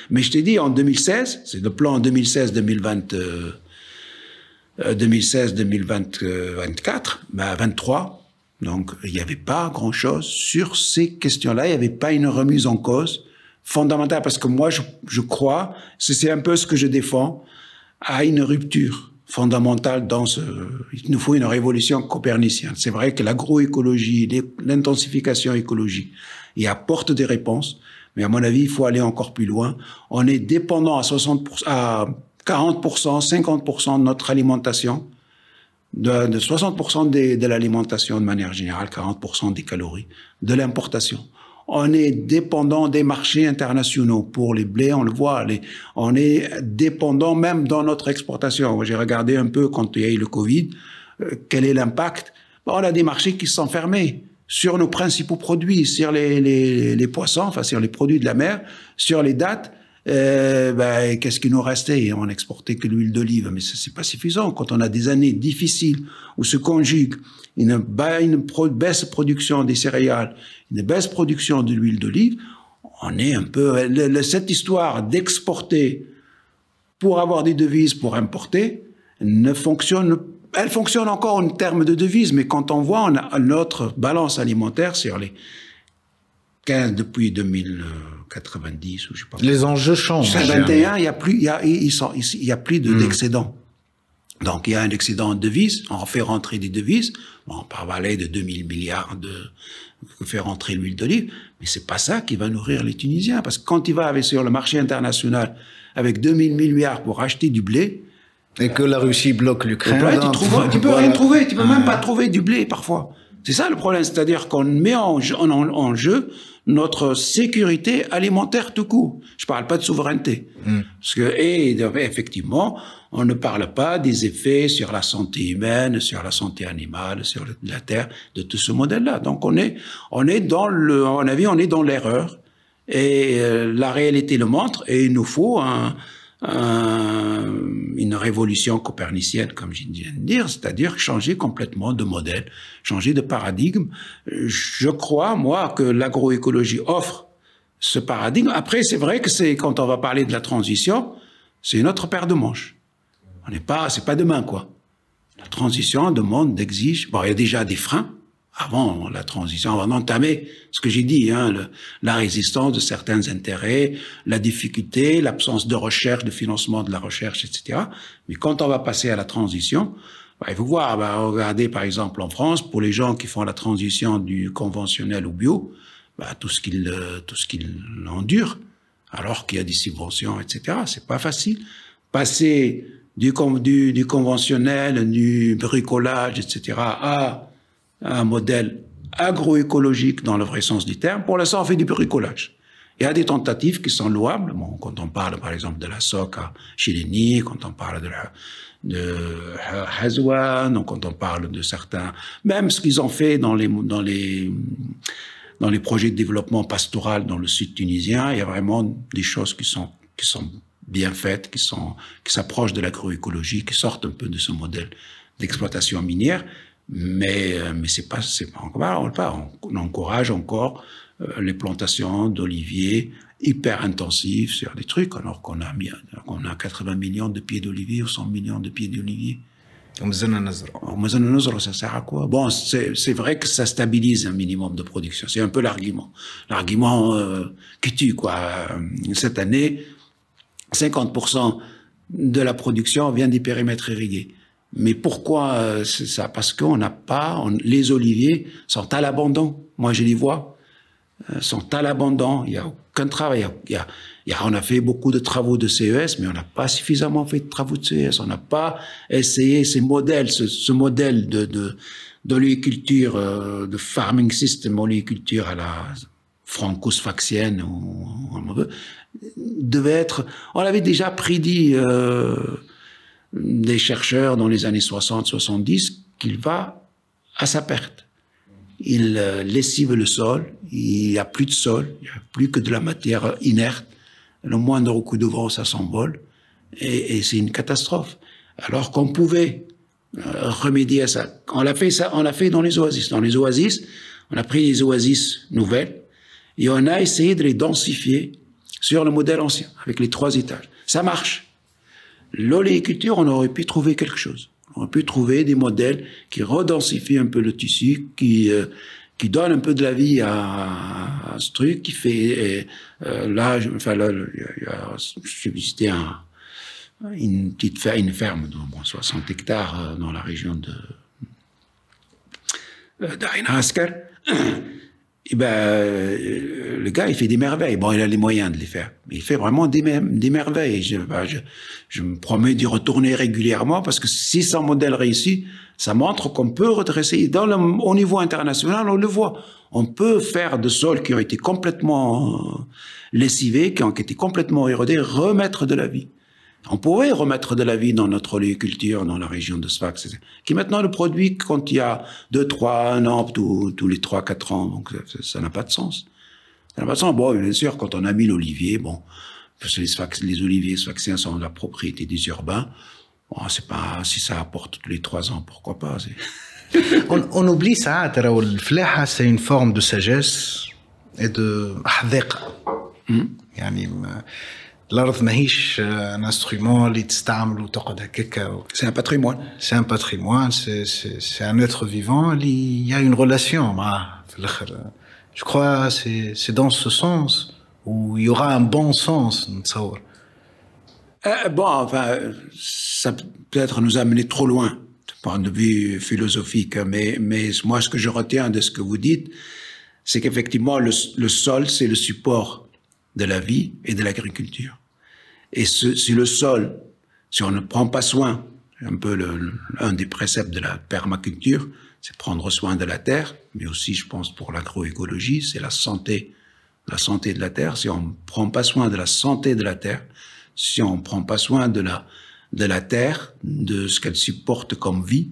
mais je t'ai dit, en 2016, c'est le plan 2016-2024, 23. Donc, il n'y avait pas grand-chose sur ces questions-là. Il n'y avait pas une remise en cause fondamentale. Parce que moi, je crois, c'est un peu ce que je défends, à une rupture fondamentale dans ce... Il nous faut une révolution copernicienne. C'est vrai que l'agroécologie, l'intensification écologique, y apporte des réponses, mais à mon avis, il faut aller encore plus loin. On est dépendant à 40%, 50% de notre alimentation, de 60% de l'alimentation de manière générale, 40% des calories, de l'importation. On est dépendant des marchés internationaux. Pour les blés, on le voit, on est dépendant même dans notre exportation. J'ai regardé un peu quand il y a eu le Covid, quel est l'impact. On a des marchés qui se sont fermés sur nos principaux produits, sur les poissons, enfin sur les produits de la mer, sur les dattes. Qu'est-ce qui nous restait? On n'exportait que l'huile d'olive, mais c'est pas suffisant. Quand on a des années difficiles où se conjugue une baisse de production des céréales, une baisse de production de l'huile d'olive, on est un peu... Cette histoire d'exporter pour avoir des devises pour importer ne fonctionne pas. Elle fonctionne encore en termes de devises, mais quand on voit notre balance alimentaire sur les 15 depuis 2090 ou je sais pas. Les enjeux changent. 2021, il y a plus d'excédent. Donc il y a un excédent de devises, on fait rentrer des devises, on parlait de 2000 milliards que fait rentrer l'huile d'olive, mais c'est pas ça qui va nourrir les Tunisiens, parce que quand il va aller sur le marché international avec 2000 milliards pour acheter du blé, et que la Russie bloque l'Ukraine. Tu peux rien trouver, tu peux même pas trouver du blé parfois. C'est ça le problème, c'est-à-dire qu'on met en jeu notre sécurité alimentaire tout court. Je parle pas de souveraineté. Parce que, effectivement, on ne parle pas des effets sur la santé humaine, sur la santé animale, sur la terre, de tout ce modèle-là. Donc on est dans à mon avis, on est dans l'erreur. Et la réalité le montre, et il nous faut une révolution copernicienne, comme je viens de dire, c'est-à-dire changer complètement de modèle, changer de paradigme. Je crois, moi, que l'agroécologie offre ce paradigme. Après, c'est vrai que quand on va parler de la transition, c'est une autre paire de manches. C'est pas demain, quoi. La transition demande, exige, bon, il y a déjà des freins. Avant la transition, avant d'entamer ce que j'ai dit, la résistance de certains intérêts, la difficulté, l'absence de recherche, de financement de la recherche, etc. Mais quand on va passer à la transition, il faut voir, regardez par exemple en France, pour les gens qui font la transition du conventionnel au bio, tout ce qu'ils endurent, alors qu'il y a des subventions, etc. C'est pas facile. Passer du conventionnel, du bricolage, etc. à un modèle agroécologique dans le vrai sens du terme. Pour l'instant, on fait du bricolage. Il y a des tentatives qui sont louables. Bon, quand on parle, par exemple, de la SOC à Chileni, quand on parle de Hazwan, quand on parle de certains, même ce qu'ils ont fait dans les projets de développement pastoral dans le sud tunisien, il y a vraiment des choses qui sont bien faites, qui s'approchent de l'agroécologie, qui sortent un peu de ce modèle d'exploitation minière. Mais on encourage encore les plantations d'oliviers hyper intensives sur des trucs, alors qu'on a 80 millions de pieds d'olivier ou 100 millions de pieds d'olivier. Ça sert à quoi? Bon, c'est vrai que ça stabilise un minimum de production. C'est un peu l'argument. L'argument qui tue, quoi. Cette année, 50% de la production vient des périmètres irrigués. Mais pourquoi c'est ça? Parce qu'on n'a pas... les oliviers sont à l'abandon. Moi, je les vois. Sont à l'abandon. Il n'y a aucun travail. On a fait beaucoup de travaux de CES, mais on n'a pas suffisamment fait de travaux de CES. On n'a pas essayé ces modèles, ce modèle d'oléiculture, de farming system, oléiculture à la franco-sfaxienne, devait être... On avait déjà prédit... des chercheurs dans les années 60-70 qu'il va à sa perte. Il lessive le sol, il n'y a plus de sol, il n'y a plus que de la matière inerte. Le moindre coup de vent, ça s'envole, et c'est une catastrophe. Alors qu'on pouvait remédier à ça. On l'a fait dans les oasis. Dans les oasis, on a pris les oasis nouvelles et on a essayé de les densifier sur le modèle ancien, avec les 3 étages. Ça marche. L'oléiculture, on aurait pu trouver quelque chose. On aurait pu trouver des modèles qui redensifient un peu le tissu, qui donnent un peu de la vie à ce truc, qui fait... j'ai visité une ferme de 60 hectares dans la région d'Ain Asker. Et le gars, il fait des merveilles. Bon, il a les moyens de les faire. Mais il fait vraiment des merveilles. Je me promets d'y retourner régulièrement parce que si son modèle réussit, ça montre qu'on peut redresser. Au niveau international, on le voit. On peut faire de sols qui ont été complètement lessivés, qui ont été complètement érodés, remettre de la vie. On pourrait remettre de la vie dans notre oléiculture, dans la région de Sfax, qui maintenant le produit quand il y a 2, 3, 1 an, tous les 3, 4 ans. Donc, ça n'a pas de sens. Ça n'a pas de sens. Bon, bien sûr, quand on a mis l'olivier, bon, parce que les oliviers sfaxiens sont la propriété des urbains. Bon, c'est pas, si ça apporte tous les 3 ans, pourquoi pas, on oublie ça, c'est une forme de sagesse et de حذاقة. يعني الأرض ماهيش un instrument اللي تستعمل وتقعد هكاكا. C'est un patrimoine. C'est un patrimoine, c'est un être vivant il y a une relation معاه في الآخر. Je crois c'est dans ce sens où il y aura un bon sens نتصور. Bon, enfin, ça peut-être nous amener trop loin, du point de vue philosophique, mais moi, ce que je retiens de ce que vous dites, c'est qu'effectivement, le sol, c'est le support de la vie et de l'agriculture. Et si le sol, si on ne prend pas soin, un peu un des préceptes de la permaculture, c'est prendre soin de la terre, mais aussi, je pense, pour l'agroécologie, c'est la santé de la terre. Si on ne prend pas soin de la santé de la terre, si on ne prend pas soin de la terre, de ce qu'elle supporte comme vie,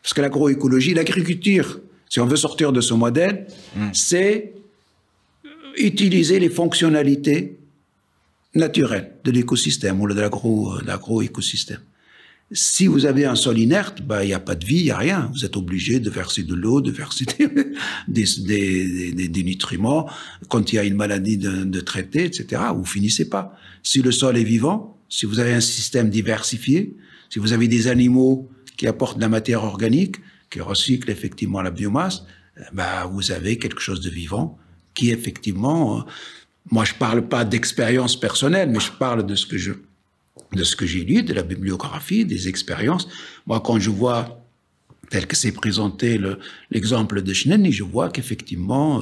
parce que l'agroécologie, l'agriculture, si on veut sortir de ce modèle, c'est utiliser les fonctionnalités naturelles de l'écosystème ou de l'agroécosystème. Si vous avez un sol inerte, il n'y a pas de vie, il n'y a rien. Vous êtes obligé de verser de l'eau, de verser des nutriments. Quand il y a une maladie de traiter, etc., vous finissez pas. Si le sol est vivant, si vous avez un système diversifié, si vous avez des animaux qui apportent de la matière organique, qui recyclent effectivement la biomasse, vous avez quelque chose de vivant qui effectivement, moi je parle pas d'expérience personnelle, mais je parle de ce que j'ai lu, de la bibliographie, des expériences. Moi, quand je vois, tel que c'est présenté l'exemple de Chnenni, je vois qu'effectivement,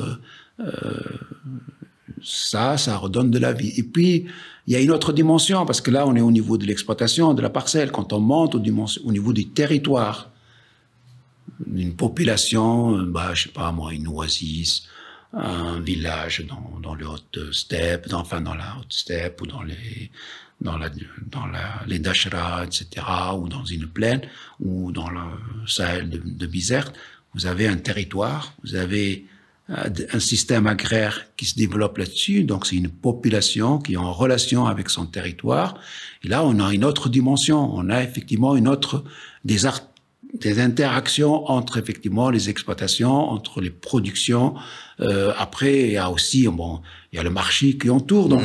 ça redonne de la vie. Et puis, il y a une autre dimension, parce que là, on est au niveau de l'exploitation, de la parcelle. Quand on monte au niveau du territoire, d'une population, je sais pas moi, une oasis, un village dans le haute-steppe, enfin dans la haute-steppe ou dans les Dachra, etc., ou dans une plaine, ou dans le Sahel de Bizerte, vous avez un territoire, vous avez un système agraire qui se développe là-dessus, donc c'est une population qui est en relation avec son territoire, et là on a une autre dimension, on a effectivement des interactions entre effectivement les exploitations, entre les productions. Après, il y a aussi il y a le marché qui entoure. Donc,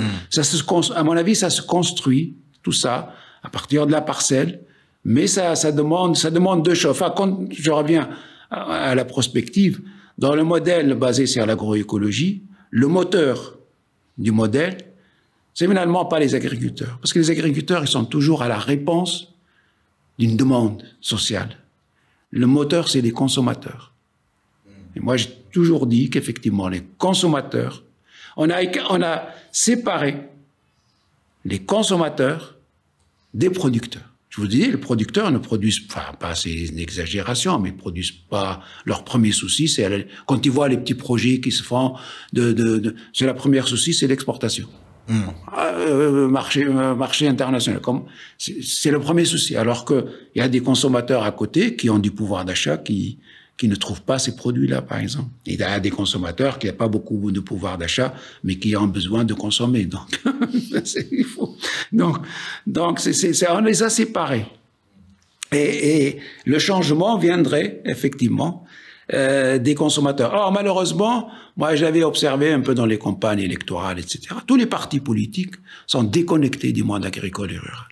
à mon avis, ça se construit tout ça à partir de la parcelle. Mais ça demande deux choses. Enfin, quand je reviens à la prospective, dans le modèle basé sur l'agroécologie, le moteur du modèle, c'est finalement pas les agriculteurs, parce que les agriculteurs, ils sont toujours à la réponse d'une demande sociale. Le moteur, c'est les consommateurs. Et moi, j'ai toujours dit qu'effectivement, les consommateurs, on a séparé les consommateurs des producteurs. Je vous dis, les producteurs ne produisent, enfin, pas, c'est une exagération, mais ils produisent pas, leur premier souci, c'est quand ils voient les petits projets qui se font c'est la première souci, c'est l'exportation. Marché international, c'est le premier souci. Alors que il y a des consommateurs à côté qui ont du pouvoir d'achat qui ne trouvent pas ces produits-là, par exemple. Il y a des consommateurs qui n'ont pas beaucoup de pouvoir d'achat, mais qui ont besoin de consommer. Donc, il faut. Donc, on les a séparés. Et le changement viendrait effectivement des consommateurs. Or, malheureusement, moi, j'avais observé un peu dans les campagnes électorales, etc. Tous les partis politiques sont déconnectés du monde agricole et rural.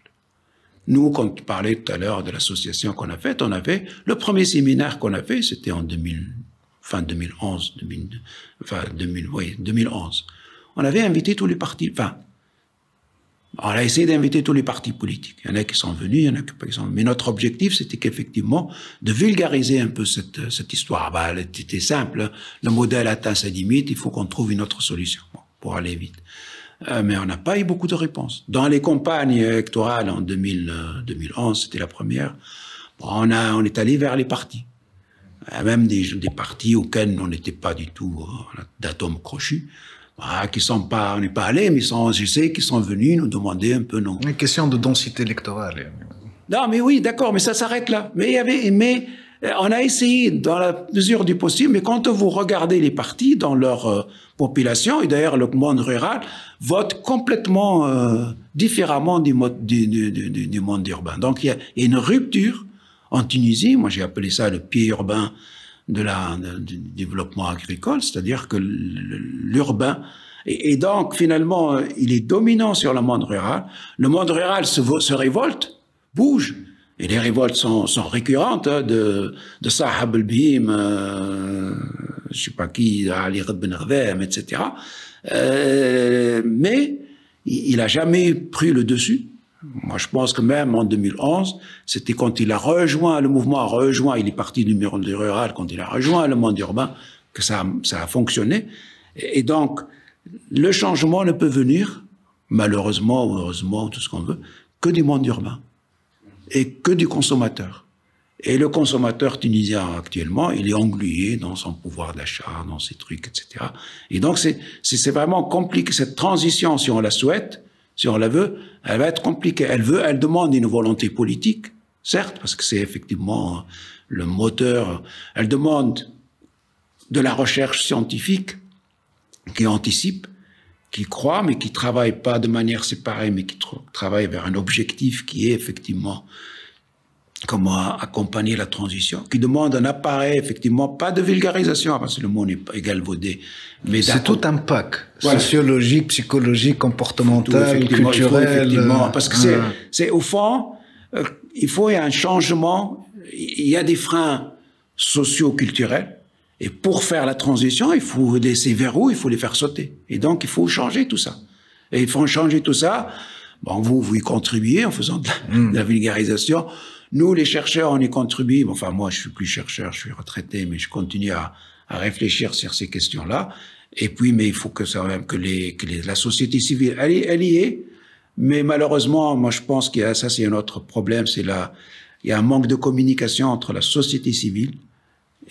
Nous, quand tu parlais tout à l'heure de l'association qu'on a faite, on avait le premier séminaire qu'on a fait, c'était en 2011. On avait invité tous les partis, On a essayé d'inviter tous les partis politiques. Il y en a qui sont venus, il y en a qui sont... Mais notre objectif, c'était qu'effectivement, de vulgariser un peu cette histoire. Bah, c'était simple. Hein. Le modèle atteint ses limites, il faut qu'on trouve une autre solution pour aller vite. Mais on n'a pas eu beaucoup de réponses. Dans les campagnes électorales en 2011, c'était la première, bon, on est allé vers les partis. Même des partis auxquels on n'était pas du tout d'atomes crochus. Qui sont pas, on n'est pas allé, mais je sais qu'ils sont venus nous demander un peu non. Une question de densité électorale. Non, mais oui, d'accord, mais ça s'arrête là. Mais on a essayé dans la mesure du possible, mais quand vous regardez les partis dans leur population, et d'ailleurs le monde rural vote complètement différemment du monde urbain. Donc il y a une rupture en Tunisie, moi j'ai appelé ça le pied urbain du développement agricole, c'est-à-dire que l'urbain, et donc finalement il est dominant sur le monde rural. Le monde rural se révolte, bouge, et les révoltes sont récurrentes, hein, de Sahab el-Bihim, je sais pas qui, Ali Ben Ardem, etc. Mais il a jamais pris le dessus. Moi, je pense que même en 2011, c'était quand il a rejoint, le mouvement a rejoint, il est parti du monde rural, quand il a rejoint le monde urbain, que ça a fonctionné. Et donc, le changement ne peut venir, malheureusement ou heureusement, tout ce qu'on veut, que du monde urbain et que du consommateur. Et le consommateur tunisien actuellement, il est englué dans son pouvoir d'achat, dans ses trucs, etc. Et donc, c'est vraiment compliqué. Cette transition, si on la souhaite, si on la veut, elle va être compliquée. Elle demande une volonté politique, certes, parce que c'est effectivement le moteur. Elle demande de la recherche scientifique qui anticipe, qui croit, mais qui travaille pas de manière séparée, mais qui travaille vers un objectif qui est effectivement comment accompagner la transition, qui demande un appareil, effectivement, pas de vulgarisation, parce que le mot n'est pas galvaudé. Mais c'est tout un pack, voilà. Sociologique, psychologique, comportemental, culturel. Parce que c'est au fond, il faut un changement, il y a des freins socio-culturels, et pour faire la transition, il faut ces verrous, il faut les faire sauter. Et donc, il faut changer tout ça. Et il faut changer tout ça. Bon, vous y contribuez en faisant de la vulgarisation. Nous, les chercheurs, on y contribue. Enfin, moi, je suis plus chercheur, je suis retraité, mais je continue à réfléchir sur ces questions-là. Et puis, mais il faut que la société civile, elle y est. Mais malheureusement, moi, je pense qu'il y a, ça, c'est un autre problème, il y a un manque de communication entre la société civile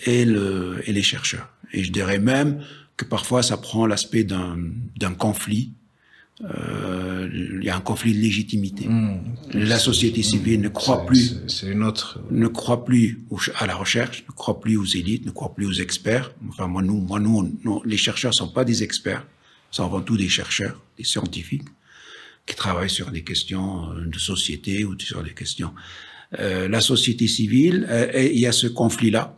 et les chercheurs. Et je dirais même que parfois, ça prend l'aspect d'un conflit. Il y a un conflit de légitimité. La société civile ne croit plus, ne croit plus à la recherche, ne croit plus aux élites, ne croit plus aux experts. Enfin, nous, les chercheurs sont pas des experts, sont avant tout des chercheurs, des scientifiques qui travaillent sur des questions de société ou sur des questions. La société civile, il y a ce conflit-là,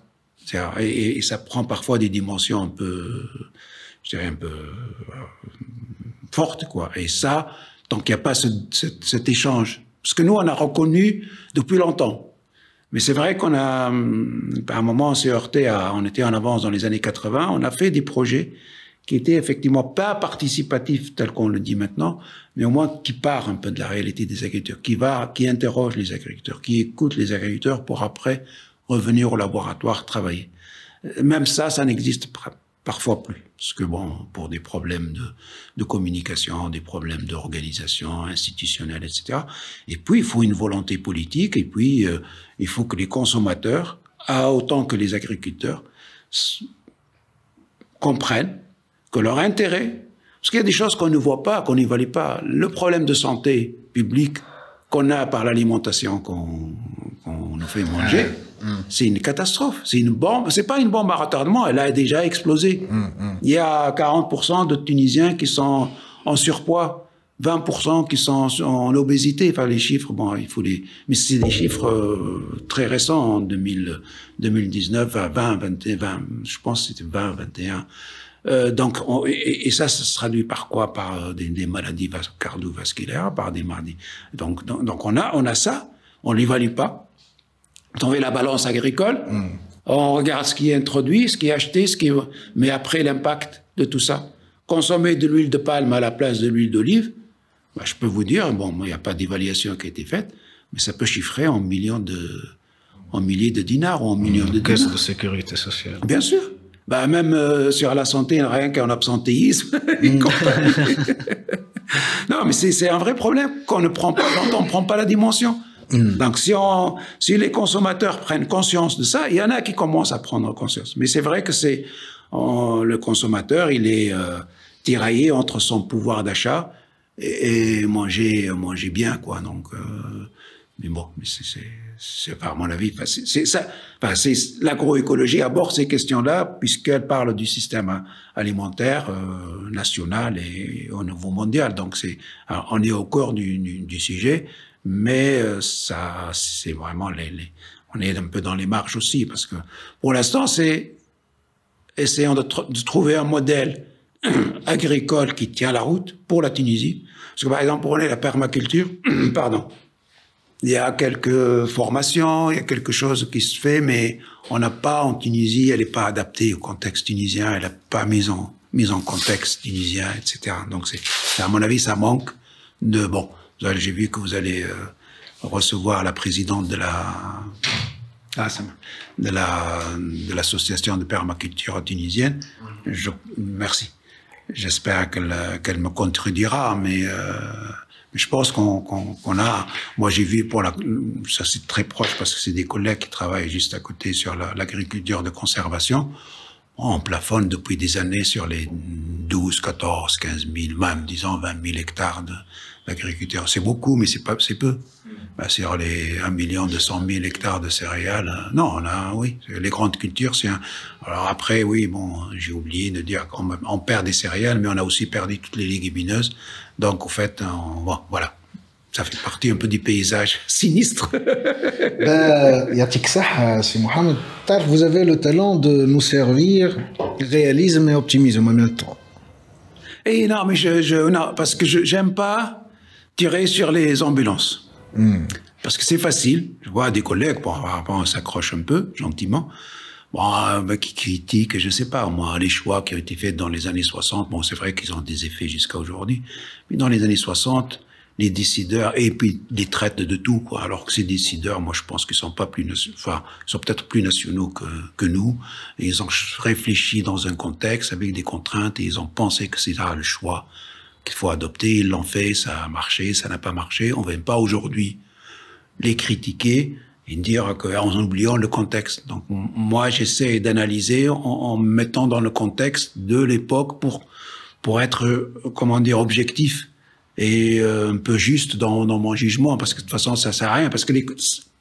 et ça prend parfois des dimensions un peu, je dirais un peu forte, quoi. Et ça, tant qu'il n'y a pas cet échange. Parce que nous, on a reconnu depuis longtemps. Mais c'est vrai qu'on a, à un moment, on s'est heurté on était en avance dans les années 80, on a fait des projets qui étaient effectivement pas participatifs, tel qu'on le dit maintenant, mais au moins qui part un peu de la réalité des agriculteurs, qui interroge les agriculteurs, qui écoute les agriculteurs pour après revenir au laboratoire travailler. Même ça n'existe parfois plus. Parce que bon, pour des problèmes de communication, des problèmes d'organisation institutionnelle, etc. Et puis, il faut une volonté politique, et puis, il faut que les consommateurs, autant que les agriculteurs, comprennent que leur intérêt, parce qu'il y a des choses qu'on ne voit pas, qu'on n'évalue pas. Le problème de santé publique qu'on a par l'alimentation qu'on nous fait manger, c'est une catastrophe. C'est une bombe. C'est pas une bombe à retardement. Elle a déjà explosé. Il y a 40% de Tunisiens qui sont en surpoids, 20% qui sont en obésité. Enfin, les chiffres, bon, mais c'est des chiffres très récents, en 2019, à 20, je pense que c'était 20, 21. Donc, et ça se traduit par quoi? Par des maladies cardiovasculaires, par des maladies. Donc on a ça, on l'évalue pas. On fait la balance agricole, on regarde ce qui est introduit, ce qui est acheté, mais après l'impact de tout ça. Consommer de l'huile de palme à la place de l'huile d'olive, Bah, je peux vous dire, bon, il n'y a pas d'évaluation qui a été faite, mais ça peut chiffrer en milliers de dinars ou en millions de caisse dinars. de sécurité sociale. Bien sûr. Bah, même sur la santé, rien qu'en absentéisme. Non, mais c'est un vrai problème qu'on ne prend pas, dont on ne prend pas la dimension. Donc, si les consommateurs prennent conscience de ça, il y en a qui commencent à prendre conscience. Mais c'est vrai que le consommateur, il est tiraillé entre son pouvoir d'achat et manger bien, quoi. Donc, mais bon, mais c'est à mon avis, c'est ça. Enfin, l'agroécologie aborde ces questions-là puisqu'elle parle du système alimentaire national et au niveau mondial. Donc, on est au cœur du sujet, mais ça, c'est vraiment on est un peu dans les marges aussi parce que pour l'instant, essayons de trouver un modèle agricole qui tient la route pour la Tunisie. Parce que par exemple, pour la permaculture, pardon. Il y a quelques formations, il y a quelque chose qui se fait, mais on n'a pas en Tunisie, elle n'est pas adaptée au contexte tunisien, elle n'a pas mise en contexte tunisien, etc. Donc à mon avis, ça manque de, bon, j'ai vu que vous allez recevoir la présidente de l'association de permaculture tunisienne. Merci. J'espère qu'elle me contredira, mais je pense qu'on a, moi j'ai vu ça c'est très proche parce que c'est des collègues qui travaillent juste à côté sur l'agriculture de conservation. On plafonne depuis des années sur les 12, 14, 15 000, même disons 20 000 hectares d'agriculture. C'est beaucoup, mais c'est peu. Ben, sur les 1 200 000 hectares de céréales, non, oui, les grandes cultures, alors après, oui, bon, j'ai oublié de dire qu'on perd des céréales, mais on a aussi perdu toutes les légumineuses. Donc, au fait, bon, voilà. Ça fait partie un peu du paysage sinistre. Yatik Sah, c'est Mohamed. Vous avez le talent de nous servir réalisme et optimisme en même temps. Et non, mais non, parce que j'aime pas tirer sur les ambulances. Parce que c'est facile. Je vois des collègues, on s'accroche un peu, gentiment, qui critiquent, je sais pas, moi, les choix qui ont été faits dans les années 60. Bon, c'est vrai qu'ils ont des effets jusqu'à aujourd'hui. Mais dans les années 60, les décideurs, et puis les traitent de tout, quoi. Alors que ces décideurs, moi, je pense qu'ils sont pas ils sont peut-être plus nationaux que nous. Et ils ont réfléchi dans un contexte avec des contraintes et ils ont pensé que c'est là le choix qu'il faut adopter. Ils l'ont fait, ça a marché, ça n'a pas marché. On ne vient pas aujourd'hui les critiquer et dire qu'en oubliant le contexte. Donc, moi, j'essaie d'analyser en me mettant dans le contexte de l'époque pour être, comment dire, objectif et un peu juste dans mon jugement, parce que de toute façon, ça sert à rien, parce que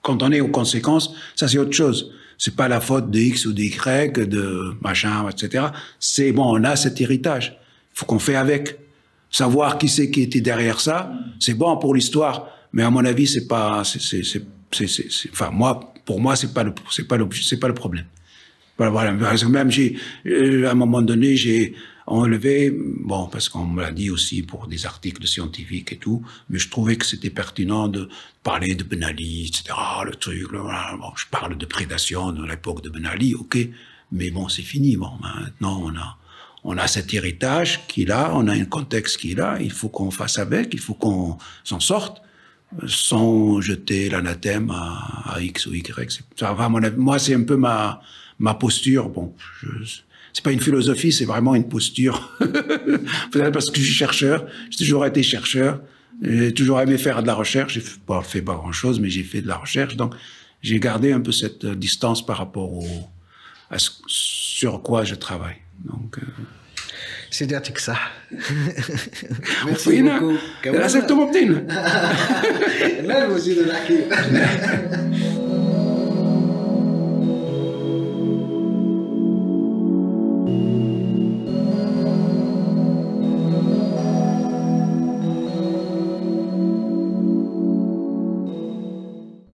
quand on est aux conséquences, ça c'est autre chose. C'est pas la faute de X ou de Y, de machin, etc. C'est bon, on a cet héritage. Il faut qu'on fait avec. Savoir qui c'est qui était derrière ça, c'est bon pour l'histoire, mais à mon avis, c'est pas, enfin, pour moi, c'est pas le problème. Voilà. Même à un moment donné, j'ai enlevé, bon, parce qu'on me l'a dit aussi pour des articles scientifiques et tout, mais je trouvais que c'était pertinent de parler de Ben Ali, etc., le truc, voilà. Bon, je parle de prédation de l'époque de Ben Ali, ok, mais bon, c'est fini, bon, maintenant, on a cet héritage qu'il a, on a un contexte qu'il a, il faut qu'on fasse avec, il faut qu'on s'en sorte, sans jeter l'anathème à X ou Y. Ça va, moi, c'est un peu ma posture. Bon, c'est pas une philosophie, c'est vraiment une posture. Peut-être parce que je suis chercheur, j'ai toujours été chercheur, j'ai toujours aimé faire de la recherche, j'ai pas fait pas grand-chose, mais j'ai fait de la recherche, donc j'ai gardé un peu cette distance par rapport à sur quoi je travaille. Donc, c'est Yatik Sah. Merci beaucoup. Là, c'est tout mon petit. Là, vous aussi de la